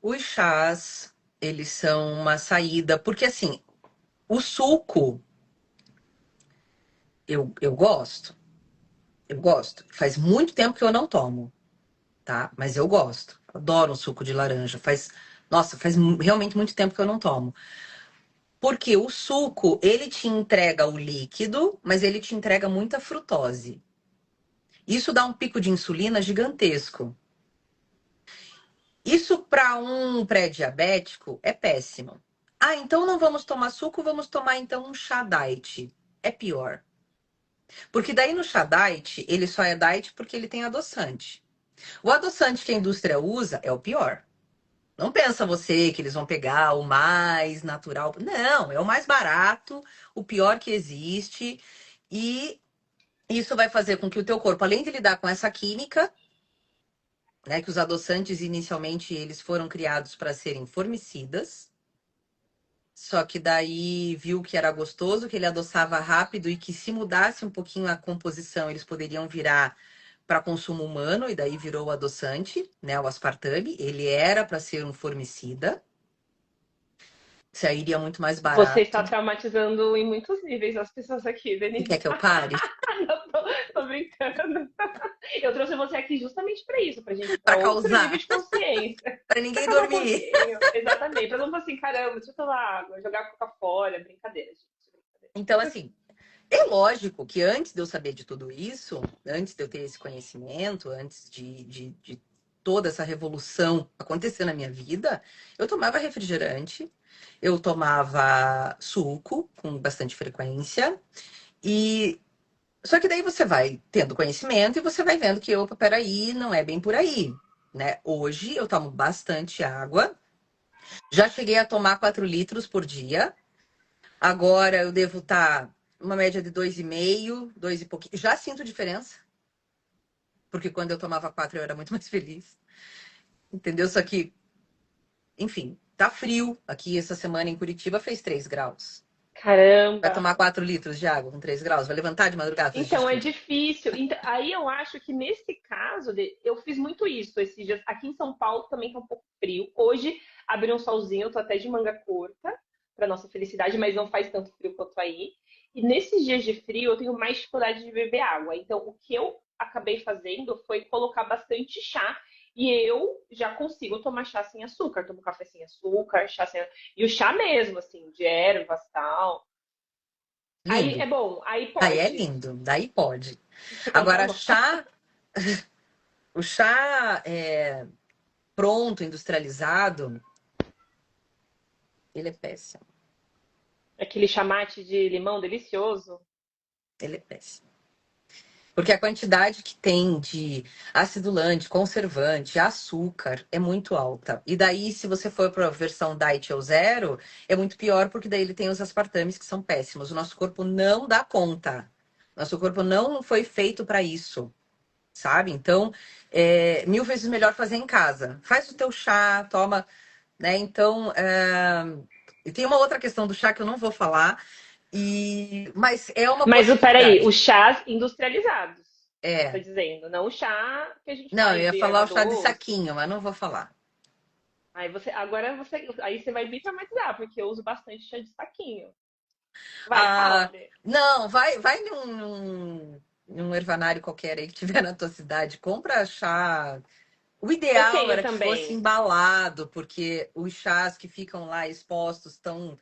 Os chás, eles são uma saída, porque assim, o suco, eu gosto, eu gosto. Faz muito tempo que eu não tomo, tá? Mas eu gosto. Adoro um suco de laranja. Nossa, realmente muito tempo que eu não tomo. Porque o suco, ele te entrega o líquido, mas ele te entrega muita frutose. Isso dá um pico de insulina gigantesco. Isso para um pré-diabético é péssimo. Ah, então não vamos tomar suco, vamos tomar então um chá diet. É pior. Porque daí no chá diet, ele só é diet porque ele tem adoçante. O adoçante que a indústria usa é o pior. Não pensa você que eles vão pegar o mais natural. Não, é o mais barato, o pior que existe. E isso vai fazer com que o teu corpo, além de lidar com essa química, né, que os adoçantes inicialmente eles foram criados para serem formicidas, só que daí viu que era gostoso, que ele adoçava rápido e que se mudasse um pouquinho a composição, eles poderiam virar para consumo humano e daí virou o adoçante, né, o aspartame. Ele era para ser um formicida, sairia muito mais Você está barato. traumatizando em muitos níveis as pessoas aqui, Você Denise. quer que eu pare? Não, tô brincando. Eu trouxe você aqui justamente para isso, pra gente ir para Para outro nível causar, de consciência. para Pra ninguém causar um dormir. pouquinho. Exatamente. Pra não falar assim, caramba, deixa eu tomar água, jogar a coca fora. Brincadeira, gente. Então, Brincadeira. assim, é lógico que antes de eu saber de tudo isso, antes de eu ter esse conhecimento, antes de toda essa revolução acontecer na minha vida, eu tomava refrigerante, eu tomava suco com bastante frequência, e só que daí você vai tendo conhecimento e você vai vendo que, opa, peraí, não é bem por aí, né? Hoje eu tomo bastante água, já cheguei a tomar 4 litros por dia. Agora eu devo estar uma média de 2,5, 2 e pouquinho. Já sinto diferença, porque quando eu tomava 4 eu era muito mais feliz. Entendeu? Só que, enfim, tá frio. Aqui essa semana em Curitiba fez 3 graus. Vai Caramba. tomar 4 litros de água com 3 graus? Vai levantar de madrugada fazer Então é xixi? difícil. Então, aí eu acho que nesse caso, eu fiz muito isso esses dias. Aqui em São Paulo também tá um pouco frio. Hoje abriu um solzinho, eu tô até de manga curta, para nossa felicidade, mas não faz tanto frio quanto aí. E nesses dias de frio eu tenho mais dificuldade de beber água. Então o que eu acabei fazendo foi colocar bastante chá. E eu já consigo tomar chá sem açúcar. Tomo café sem açúcar, chá sem... E o chá mesmo, assim, de ervas e tal. Aí é Lindo. bom, aí Aí é pode. lindo. Daí pode. Então tá Agora, bom. o chá pronto, industrializado, ele é péssimo. Aquele chamate de limão delicioso. Ele é péssimo. Porque a quantidade que tem de acidulante, conservante, açúcar é muito alta. E daí, se você for para a versão diet ou zero, é muito pior, porque daí ele tem os aspartames que são péssimos. O nosso corpo não dá conta. Nosso corpo não foi feito para isso, sabe? Então, é 1000 vezes melhor fazer em casa. Faz o teu chá, toma, né? Então, e tem uma outra questão do chá que eu não vou falar, mas é uma Mas peraí, possibilidade. os chás industrializados, você tá É. dizendo, não o chá que a gente Não, eu faz ia de falar erva o chá de doce. saquinho, mas não vou falar. Aí você vai me traumatizar, porque eu uso bastante chá de saquinho. Vai, fala, Ah, Dê. não, vai num ervanário qualquer aí que tiver na tua cidade, compra chá. O Eu ideal tenho era que fosse também. embalado, porque os chás que ficam lá expostos estão,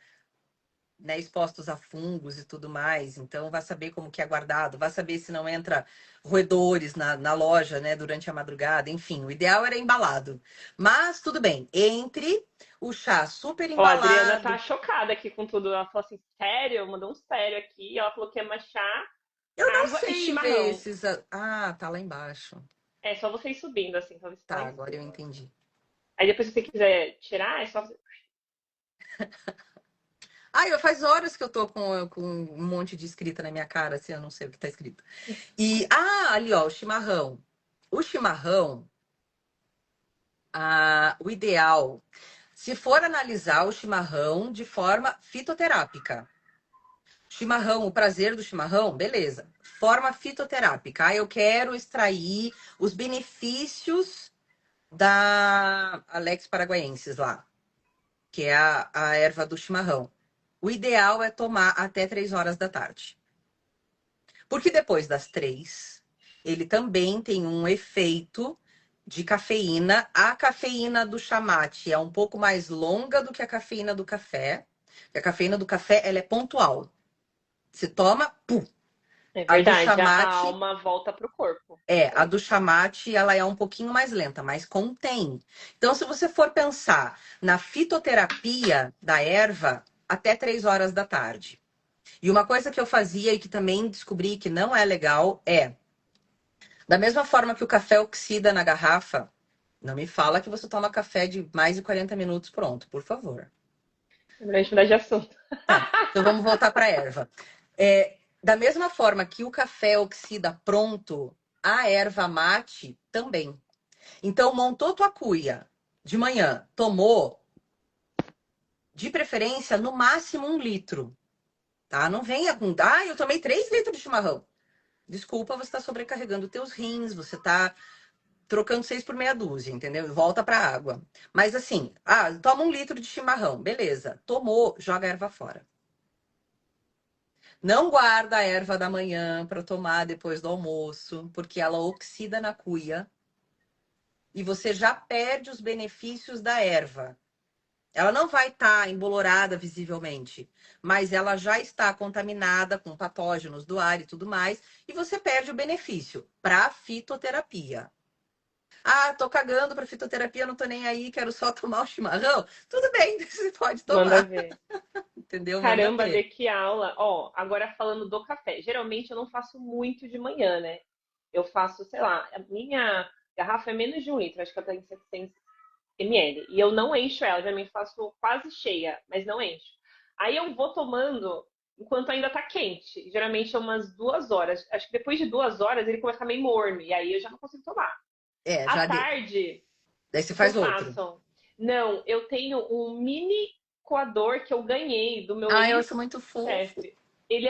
né, expostos a fungos e tudo mais. Então, vai saber como que é guardado, vai saber se não entra roedores na loja, né, durante a madrugada. Enfim, o ideal era embalado. Mas tudo bem, entre o chá super Ó, a Adriana tá embalado. chocada aqui com tudo. Ela falou assim, sério? Mandou um sério aqui. Ela falou que é chá, Eu não água e sei ver chimarrão. esses. Ah, tá lá embaixo. É só você ir subindo, assim, talvez tá Tá, lá em agora eu cima. entendi. Aí depois, se você quiser tirar, é só. Eu faz horas que eu tô com um monte de escrita na minha cara, assim, eu não sei o que tá escrito. E, ali, ó, o chimarrão. O chimarrão, o ideal, se for analisar o chimarrão de forma fitoterápica. Chimarrão, o prazer do chimarrão, beleza. Forma fitoterápica. Eu quero extrair os benefícios da Alex paraguaiensis lá, que é a erva do chimarrão. O ideal é tomar até 3 horas da tarde. Porque depois das 3, ele também tem um efeito de cafeína. A cafeína do chamate é um pouco mais longa do que a cafeína do café. A cafeína do café, ela é pontual. Você toma, pum. É A do verdade, a chamate, alma volta pro corpo. a do chamate, ela é um pouquinho mais lenta, mas contém. Então, se você for pensar na fitoterapia da erva, até 3 horas da tarde. E uma coisa que eu fazia e que também descobri que não é legal é, da mesma forma que o café oxida na garrafa, não me fala que você toma café de mais de 40 minutos pronto, por favor. É melhor a gente mudar de assunto. Tá, então vamos voltar para a erva. Da mesma forma que o café oxida pronto, a erva mate também. Então, montou tua cuia de manhã, tomou, de preferência, no máximo 1 litro, tá? Não venha com, eu tomei 3 litros de chimarrão. Desculpa, você está sobrecarregando teus rins, você está trocando 6 por meia dúzia, entendeu? Volta para água. Mas assim, toma 1 litro de chimarrão, beleza. Tomou, joga a erva fora. Não guarda a erva da manhã para tomar depois do almoço, porque ela oxida na cuia e você já perde os benefícios da erva. Ela não vai estar embolorada visivelmente, mas ela já está contaminada com patógenos do ar e tudo mais, e você perde o benefício para fitoterapia. Tô cagando para fitoterapia, não tô nem aí, quero só tomar o chimarrão. Tudo bem, você pode Manda tomar, ver. entendeu? Manda Caramba, ver. de que aula. Ó, agora falando do café. Geralmente eu não faço muito de manhã, né? Eu faço, sei lá, a minha garrafa é menos de 1 litro, acho que ela tem 700 ml. E eu não encho ela, geralmente faço quase cheia, mas não encho. Aí eu vou tomando enquanto ainda tá quente. Geralmente é umas 2 horas. Acho que depois de 2 horas ele começa a ficar meio morno. E aí eu já não consigo tomar. À Já deu. tarde, Daí você o que eu faz outro. faço? Não, eu tenho um mini coador que eu ganhei do meu Eu acho muito fofo. ex-chefe. E ele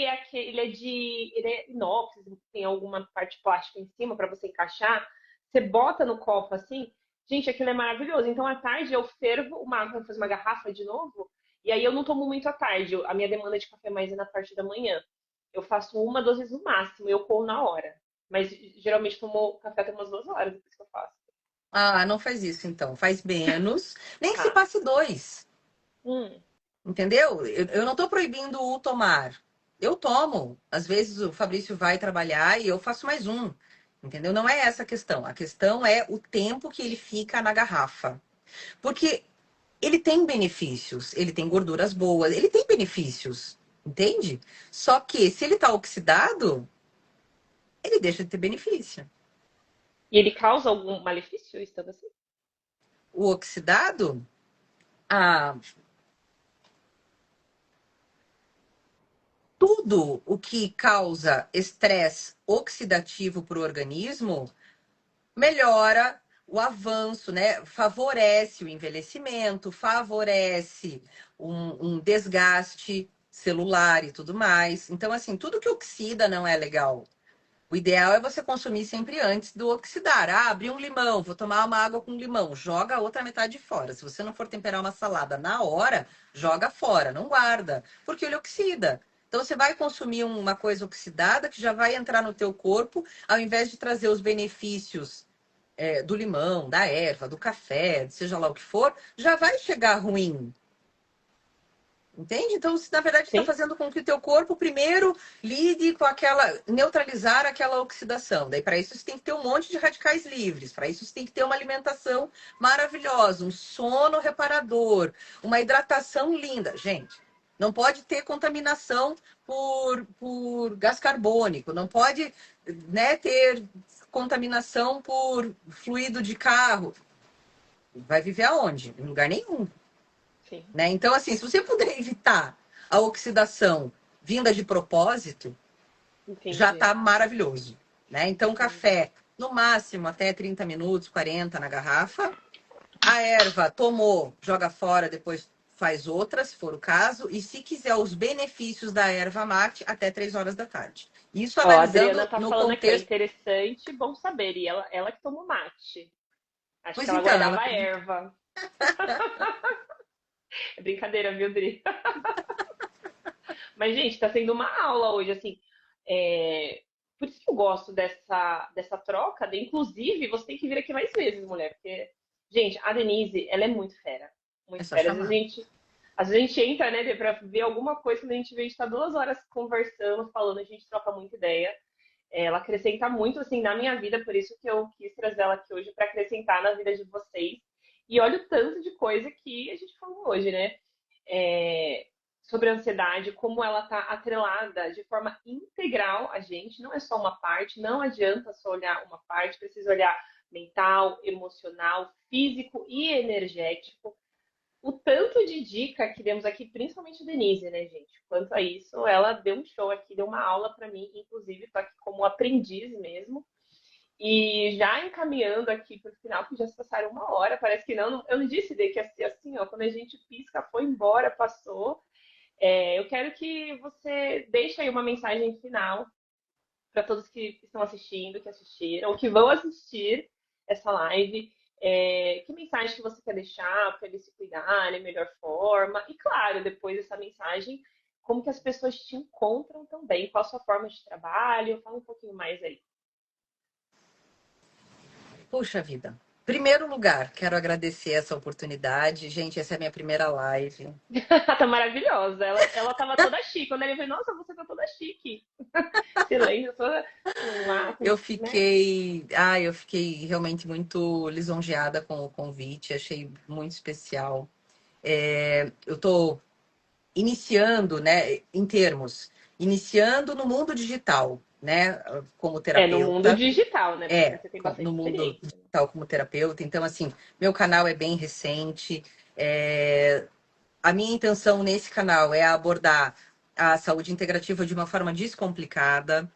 é inox, tem alguma parte plástica em cima para você encaixar. Você bota no copo assim, gente, aquilo é maravilhoso. Então à tarde eu fervo uma água, fazer uma garrafa de novo, e aí eu não tomo muito à tarde. A minha demanda de café mais é na parte da manhã. Eu faço 1, 2 vezes no máximo, eu como na hora. Mas geralmente tomo café até umas 2 horas, depois que eu faço. Não faz isso então. Faz menos. Nem que se Tá. passe 2. Hum, Entendeu? Eu não estou proibindo o tomar. Eu tomo. Às vezes o Fabrício vai trabalhar e eu faço mais um. Entendeu? Não é essa a questão. A questão é o tempo que ele fica na garrafa. Porque ele tem benefícios. Ele tem gorduras boas. Ele tem benefícios. Entende? Só que se ele está oxidado, ele deixa de ter benefício. E ele causa algum malefício estando assim? O oxidado, ah, tudo o que causa estresse oxidativo para o organismo melhora o avanço, né? Favorece o envelhecimento, favorece um desgaste celular e tudo mais. Então, assim, tudo que oxida não é legal. O ideal é você consumir sempre antes do oxidar. Abri um limão, vou tomar uma água com limão, joga a outra metade fora. Se você não for temperar uma salada na hora, joga fora, não guarda, porque ele oxida. Então você vai consumir uma coisa oxidada que já vai entrar no teu corpo, ao invés de trazer os benefícios do limão, da erva, do café, seja lá o que for, já vai chegar ruim. Entende? Então, na verdade, está Sim. fazendo com que o teu corpo primeiro lide com neutralizar aquela oxidação. Daí, para isso, você tem que ter um monte de radicais livres. Para isso, você tem que ter uma alimentação maravilhosa, um sono reparador, uma hidratação linda. Gente, não pode ter contaminação por gás carbônico, não pode, né, ter contaminação por fluido de carro. Vai viver aonde? Em lugar nenhum. Sim, né? Então, assim, se você puder evitar a oxidação vinda de propósito, já entendi. está maravilhoso, né? Então, Entendi. café, no máximo até 30 minutos, 40 na garrafa. A erva tomou, joga fora, depois faz outra, se for o caso. E se quiser os benefícios da erva mate, até 3 horas da tarde. Isso Ó, a Adriana analisando tá no falando aqui, ó, contexto. interessante, bom saber. E ela que tomou mate. Acho que Pois ela então, guardava ela. a erva. É brincadeira, viu, Dri? Mas, gente, tá sendo uma aula hoje, assim. Por isso que eu gosto dessa troca. Inclusive, você tem que vir aqui mais vezes, mulher. Porque, gente, a Denise, ela é muito fera. É Muito só fera. chamar. Às vezes a gente entra, né, Dê, pra ver alguma coisa, quando a gente vê, a gente tá 2 horas conversando, falando, a gente troca muita ideia. Ela acrescenta muito, assim, na minha vida, por isso que eu quis trazer ela aqui hoje, para acrescentar na vida de vocês. E olha o tanto de coisa que a gente falou hoje, né? É, sobre a ansiedade, como ela está atrelada de forma integral a gente, não é só uma parte, não adianta só olhar uma parte, precisa olhar mental, emocional, físico e energético. O tanto de dica que demos aqui, principalmente a Denise, né, gente? Quanto a isso, ela deu um show aqui, deu uma aula para mim, inclusive, estou aqui como aprendiz mesmo. E já encaminhando aqui para o final, que já se passaram 1 hora, parece que não. Eu não disse de que assim, ó, quando a gente pisca, foi embora, passou. Eu quero que você deixe aí uma mensagem final para todos que estão assistindo, que assistiram, ou que vão assistir essa live. Que mensagem que você quer deixar para eles se cuidarem da melhor forma? E claro, depois dessa mensagem, como que as pessoas te encontram também? Qual a sua forma de trabalho? Fala um pouquinho mais aí. Puxa vida. Primeiro lugar, quero agradecer essa oportunidade. Gente, essa é a minha primeira live. Tá maravilhosa. Ela tava toda chique. Quando ele veio, nossa, você tá toda chique. Silêncio, toda com lápis, né? Eu fiquei realmente muito lisonjeada com o convite, achei muito especial. Eu estou iniciando, né, iniciando no mundo digital, né, como No mundo terapeuta, digital, né? Porque você tem no bastante mundo experiência. digital como terapeuta. Então, assim, meu canal é bem recente. É, a minha intenção nesse canal é abordar a saúde integrativa de uma forma descomplicada,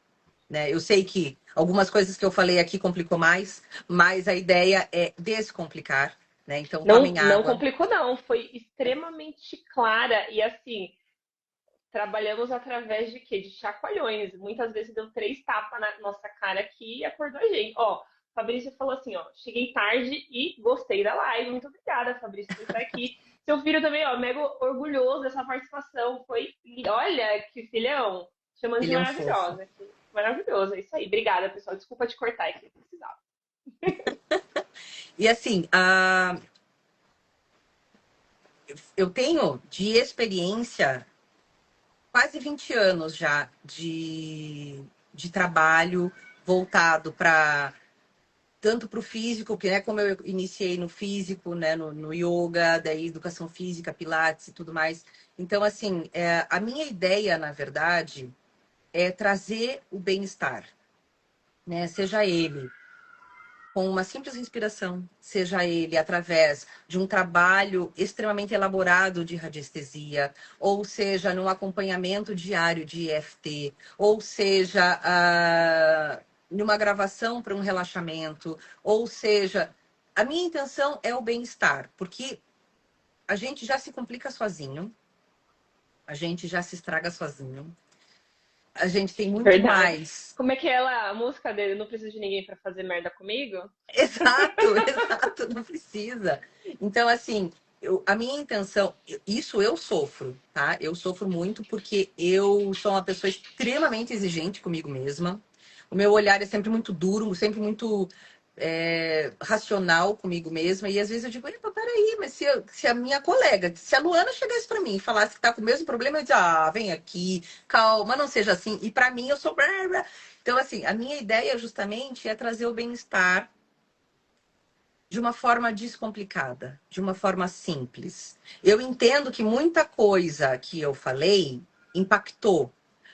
né? Eu sei que algumas coisas que eu falei aqui complicou mais, mas a ideia é descomplicar, né? Então, Não, tomem não água. complicou, não. Foi extremamente clara. E assim, trabalhamos através de quê? De chacoalhões. Muitas vezes deu 3 tapas na nossa cara aqui e acordou a gente. Ó, Fabrício falou assim, ó, cheguei tarde e gostei da live. Muito obrigada, Fabrício, por estar aqui. Seu filho também, ó, mega orgulhoso dessa participação. Olha que filhão, chamando de Ele é um fofo. maravilhosa. Maravilhoso, é isso aí. Obrigada, pessoal. Desculpa te cortar, é que eu precisava. E assim, eu tenho de experiência quase 20 anos já de trabalho voltado para tanto para o físico, que é como eu iniciei no físico, né, no yoga, daí educação física, pilates e tudo mais. Então, assim, a minha ideia, na verdade, é trazer o bem-estar, né? Seja ele com uma simples respiração, seja ele através de um trabalho extremamente elaborado de radiestesia, ou seja, num acompanhamento diário de EFT, ou seja, numa gravação para um relaxamento, ou seja, a minha intenção é o bem-estar, porque a gente já se complica sozinho, a gente já se estraga sozinho, a gente tem muito Verdade. mais. Como é que é a música dele? Não preciso de ninguém pra fazer merda comigo? Exato, exato, não precisa. Então, assim, a minha intenção, isso eu sofro, tá? Eu sofro muito porque eu sou uma pessoa extremamente exigente comigo mesma. O meu olhar é sempre muito duro, sempre muito racional comigo mesma. E às vezes eu digo, epa, peraí, mas se a minha colega, se a Luana chegasse para mim e falasse que tá com o mesmo problema, eu dizia, vem aqui, calma, não seja assim. E para mim eu sou. Então, assim, a minha ideia justamente é trazer o bem-estar de uma forma descomplicada, de uma forma simples. Eu entendo que muita coisa que eu falei impactou,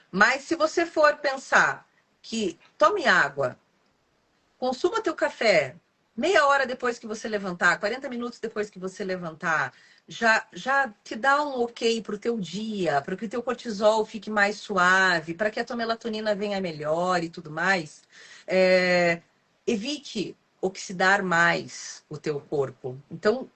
mas se você for pensar que tome água, consuma teu café meia hora depois que você levantar, 40 minutos depois que você levantar, já te dá um ok para o teu dia, para que o teu cortisol fique mais suave, para que a tua melatonina venha melhor e tudo mais. É, evite oxidar mais o teu corpo. Então,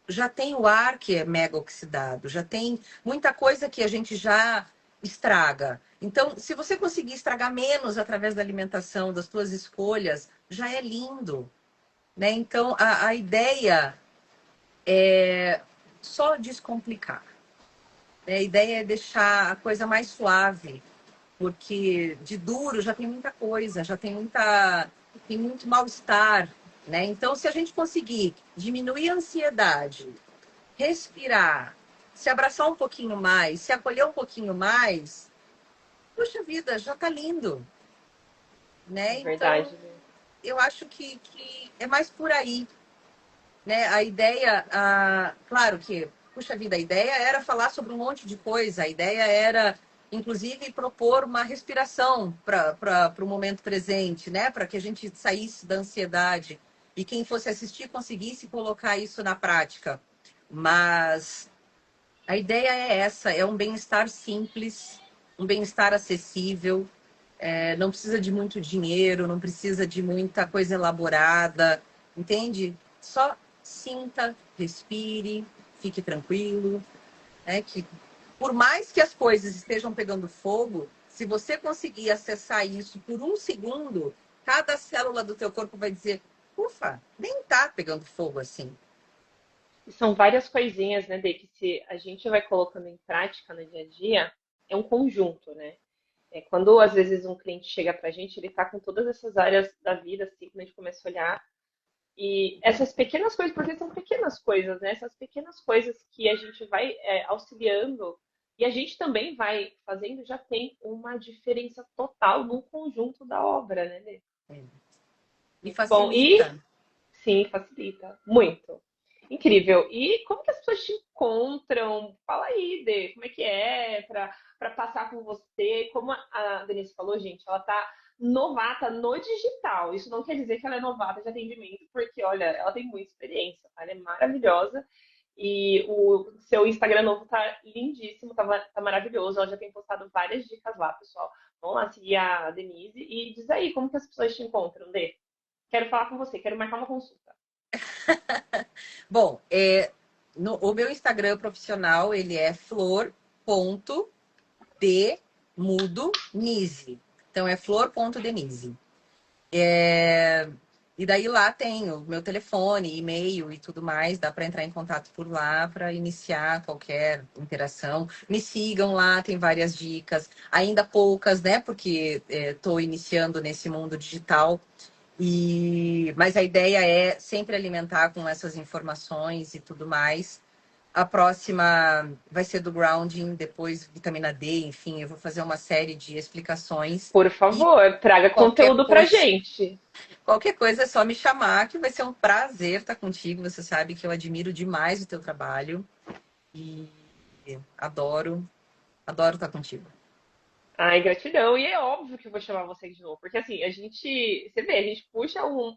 já tem o ar que é mega oxidado, já tem muita coisa que a gente já estraga. Então, se você conseguir estragar menos através da alimentação, das tuas escolhas, já é lindo, né? Então, a ideia é só descomplicar, né? A ideia é deixar a coisa mais suave, porque de duro já tem muita coisa, tem muito mal-estar, né? Então, se a gente conseguir diminuir a ansiedade, respirar, se abraçar um pouquinho mais, se acolher um pouquinho mais, puxa vida, já tá lindo, É né? Então, verdade, né? eu acho que é mais por aí, né? A ideia, claro que, puxa vida, a ideia era falar sobre um monte de coisa, a ideia era, inclusive, propor uma respiração para o momento presente, né? Para que a gente saísse da ansiedade e quem fosse assistir conseguisse colocar isso na prática. Mas a ideia é essa, é um bem-estar simples, um bem-estar acessível, não precisa de muito dinheiro, não precisa de muita coisa elaborada, entende? Só sinta, respire, fique tranquilo, né? Que por mais que as coisas estejam pegando fogo, se você conseguir acessar isso por um segundo, cada célula do teu corpo vai dizer, ufa, nem tá pegando fogo assim. E são várias coisinhas, né, Dê, que se a gente vai colocando em prática no dia a dia, é um conjunto, né? É, quando às vezes um cliente chega pra gente, ele tá com todas essas áreas da vida, assim, quando a gente começa a olhar, e essas pequenas coisas, porque são pequenas coisas, né? Essas pequenas coisas que a gente vai auxiliando e a gente também vai fazendo, já tem uma diferença total no conjunto da obra, né, Dê? E Muito bom. facilita. E sim, facilita muito. Incrível. E como que as pessoas te encontram? Fala aí, Dê, como é que é para passar com você? Como a Denise falou, gente, ela tá novata no digital. Isso não quer dizer que ela é novata de atendimento, porque olha, ela tem muita experiência, tá? Ela é maravilhosa. E o seu Instagram novo tá lindíssimo, tá maravilhoso. Ela já tem postado várias dicas lá, pessoal. Vamos lá seguir a Denise e diz aí como que as pessoas te encontram, Dê. Quero falar com você, quero marcar uma consulta. Bom, o meu Instagram profissional, ele é flor.demudo.nise. Então, é flor.denise. E daí lá tem o meu telefone, e-mail e tudo mais. Dá para entrar em contato por lá para iniciar qualquer interação. Me sigam lá, tem várias dicas. Ainda poucas, né? Porque estou iniciando nesse mundo digital. Mas a ideia é sempre alimentar com essas informações e tudo mais. A próxima vai ser do grounding, depois vitamina D, enfim, eu vou fazer uma série de explicações. Por E favor, traga qualquer conteúdo pra coisa, gente. qualquer coisa é só me chamar, que vai ser um prazer estar contigo. Você sabe que eu admiro demais o teu trabalho e adoro, adoro estar contigo. Ai, gratidão. E é óbvio que eu vou chamar você de novo, porque assim, você vê, a gente puxa um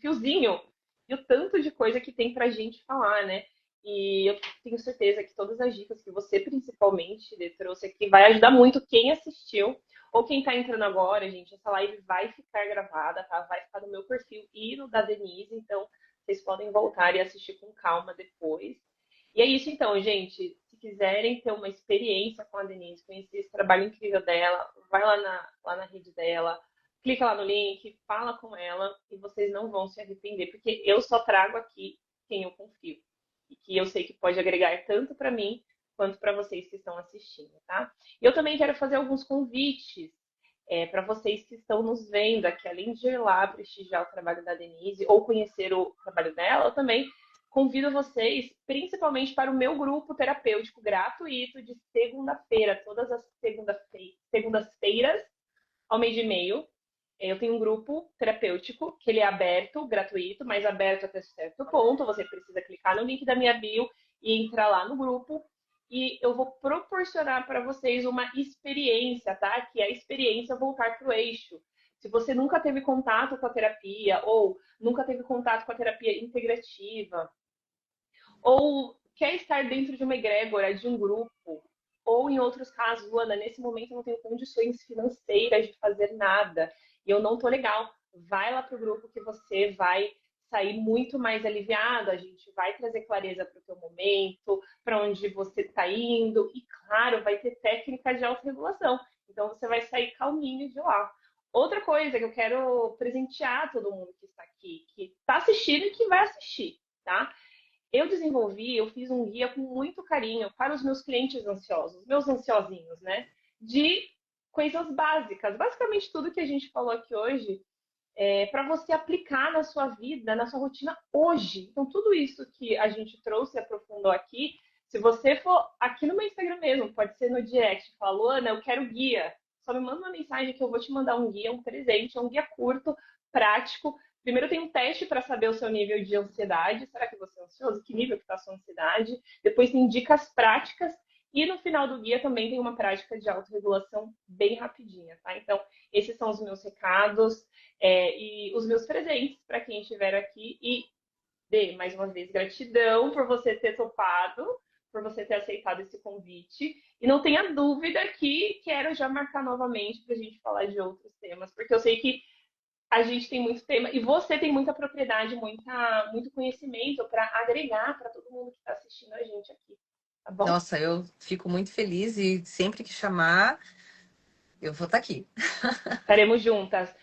fiozinho e o tanto de coisa que tem pra gente falar, né? E eu tenho certeza que todas as dicas que você principalmente Dê, trouxe aqui vai ajudar muito quem assistiu ou quem tá entrando agora, gente. Essa live vai ficar gravada, tá? Vai ficar no meu perfil e no da Denise, então vocês podem voltar e assistir com calma depois. E é isso então, gente. Se quiserem ter uma experiência com a Denise, conhecer esse trabalho incrível dela, vai lá na rede dela, clica lá no link, fala com ela e vocês não vão se arrepender, porque eu só trago aqui quem eu confio. E que eu sei que pode agregar tanto para mim quanto para vocês que estão assistindo, tá? E eu também quero fazer alguns convites para vocês que estão nos vendo aqui, além de ir lá prestigiar o trabalho da Denise ou conhecer o trabalho dela, eu também convido vocês principalmente para o meu grupo terapêutico gratuito de segunda-feira, todas as segundas-feiras, ao meio e meio. Eu tenho um grupo terapêutico que ele é aberto, gratuito, mas aberto até certo ponto. Você precisa clicar no link da minha bio e entrar lá no grupo. E eu vou proporcionar para vocês uma experiência, tá? Que é a experiência voltar para o eixo. Se você nunca teve contato com a terapia ou nunca teve contato com a terapia integrativa, ou quer estar dentro de uma egrégora, de um grupo, ou em outros casos, Luana, nesse momento eu não tenho condições financeiras de fazer nada e eu não tô legal. Vai lá pro grupo que você vai sair muito mais aliviado, a gente vai trazer clareza para o teu momento, para onde você está indo, e claro, vai ter técnicas de autorregulação. Então você vai sair calminho de lá. Outra coisa que eu quero presentear todo mundo que está aqui, que está assistindo e que vai assistir, tá? Eu fiz um guia com muito carinho para os meus clientes ansiosos, meus ansiosinhos, né? De coisas básicas. Basicamente tudo que a gente falou aqui hoje para você aplicar na sua vida, na sua rotina hoje. Então, tudo isso que a gente trouxe e aprofundou aqui, se você for aqui no meu Instagram mesmo, pode ser no direct, falou, Ana, eu quero guia. Só me manda uma mensagem que eu vou te mandar um guia, um presente, é um guia curto, prático. Primeiro tem um teste para saber o seu nível de ansiedade. Será que você é ansioso? Que nível que está a sua ansiedade? Depois tem dicas práticas. E no final do guia também tem uma prática de autorregulação bem rapidinha, tá? Então, esses são os meus recados e os meus presentes para quem estiver aqui. E, Dê, mais uma vez, gratidão por você ter topado, por você ter aceitado esse convite. E não tenha dúvida que quero já marcar novamente para a gente falar de outros temas, porque eu sei que a gente tem muito tema e você tem muita propriedade, muito conhecimento para agregar para todo mundo que está assistindo a gente aqui, tá bom? Nossa, eu fico muito feliz e sempre que chamar, eu vou estar aqui. Estaremos juntas.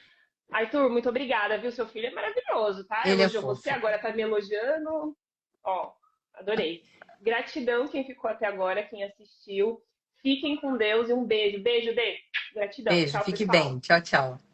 Arthur, muito obrigada, viu? Seu filho é maravilhoso, tá? Ele é Elogiou você, fofo. agora tá me elogiando. Ó, adorei. Gratidão quem ficou até agora, quem assistiu. Fiquem com Deus e um beijo. Beijo, Dê. Gratidão. Beijo, Tchau, fique pessoal. bem. Tchau, tchau.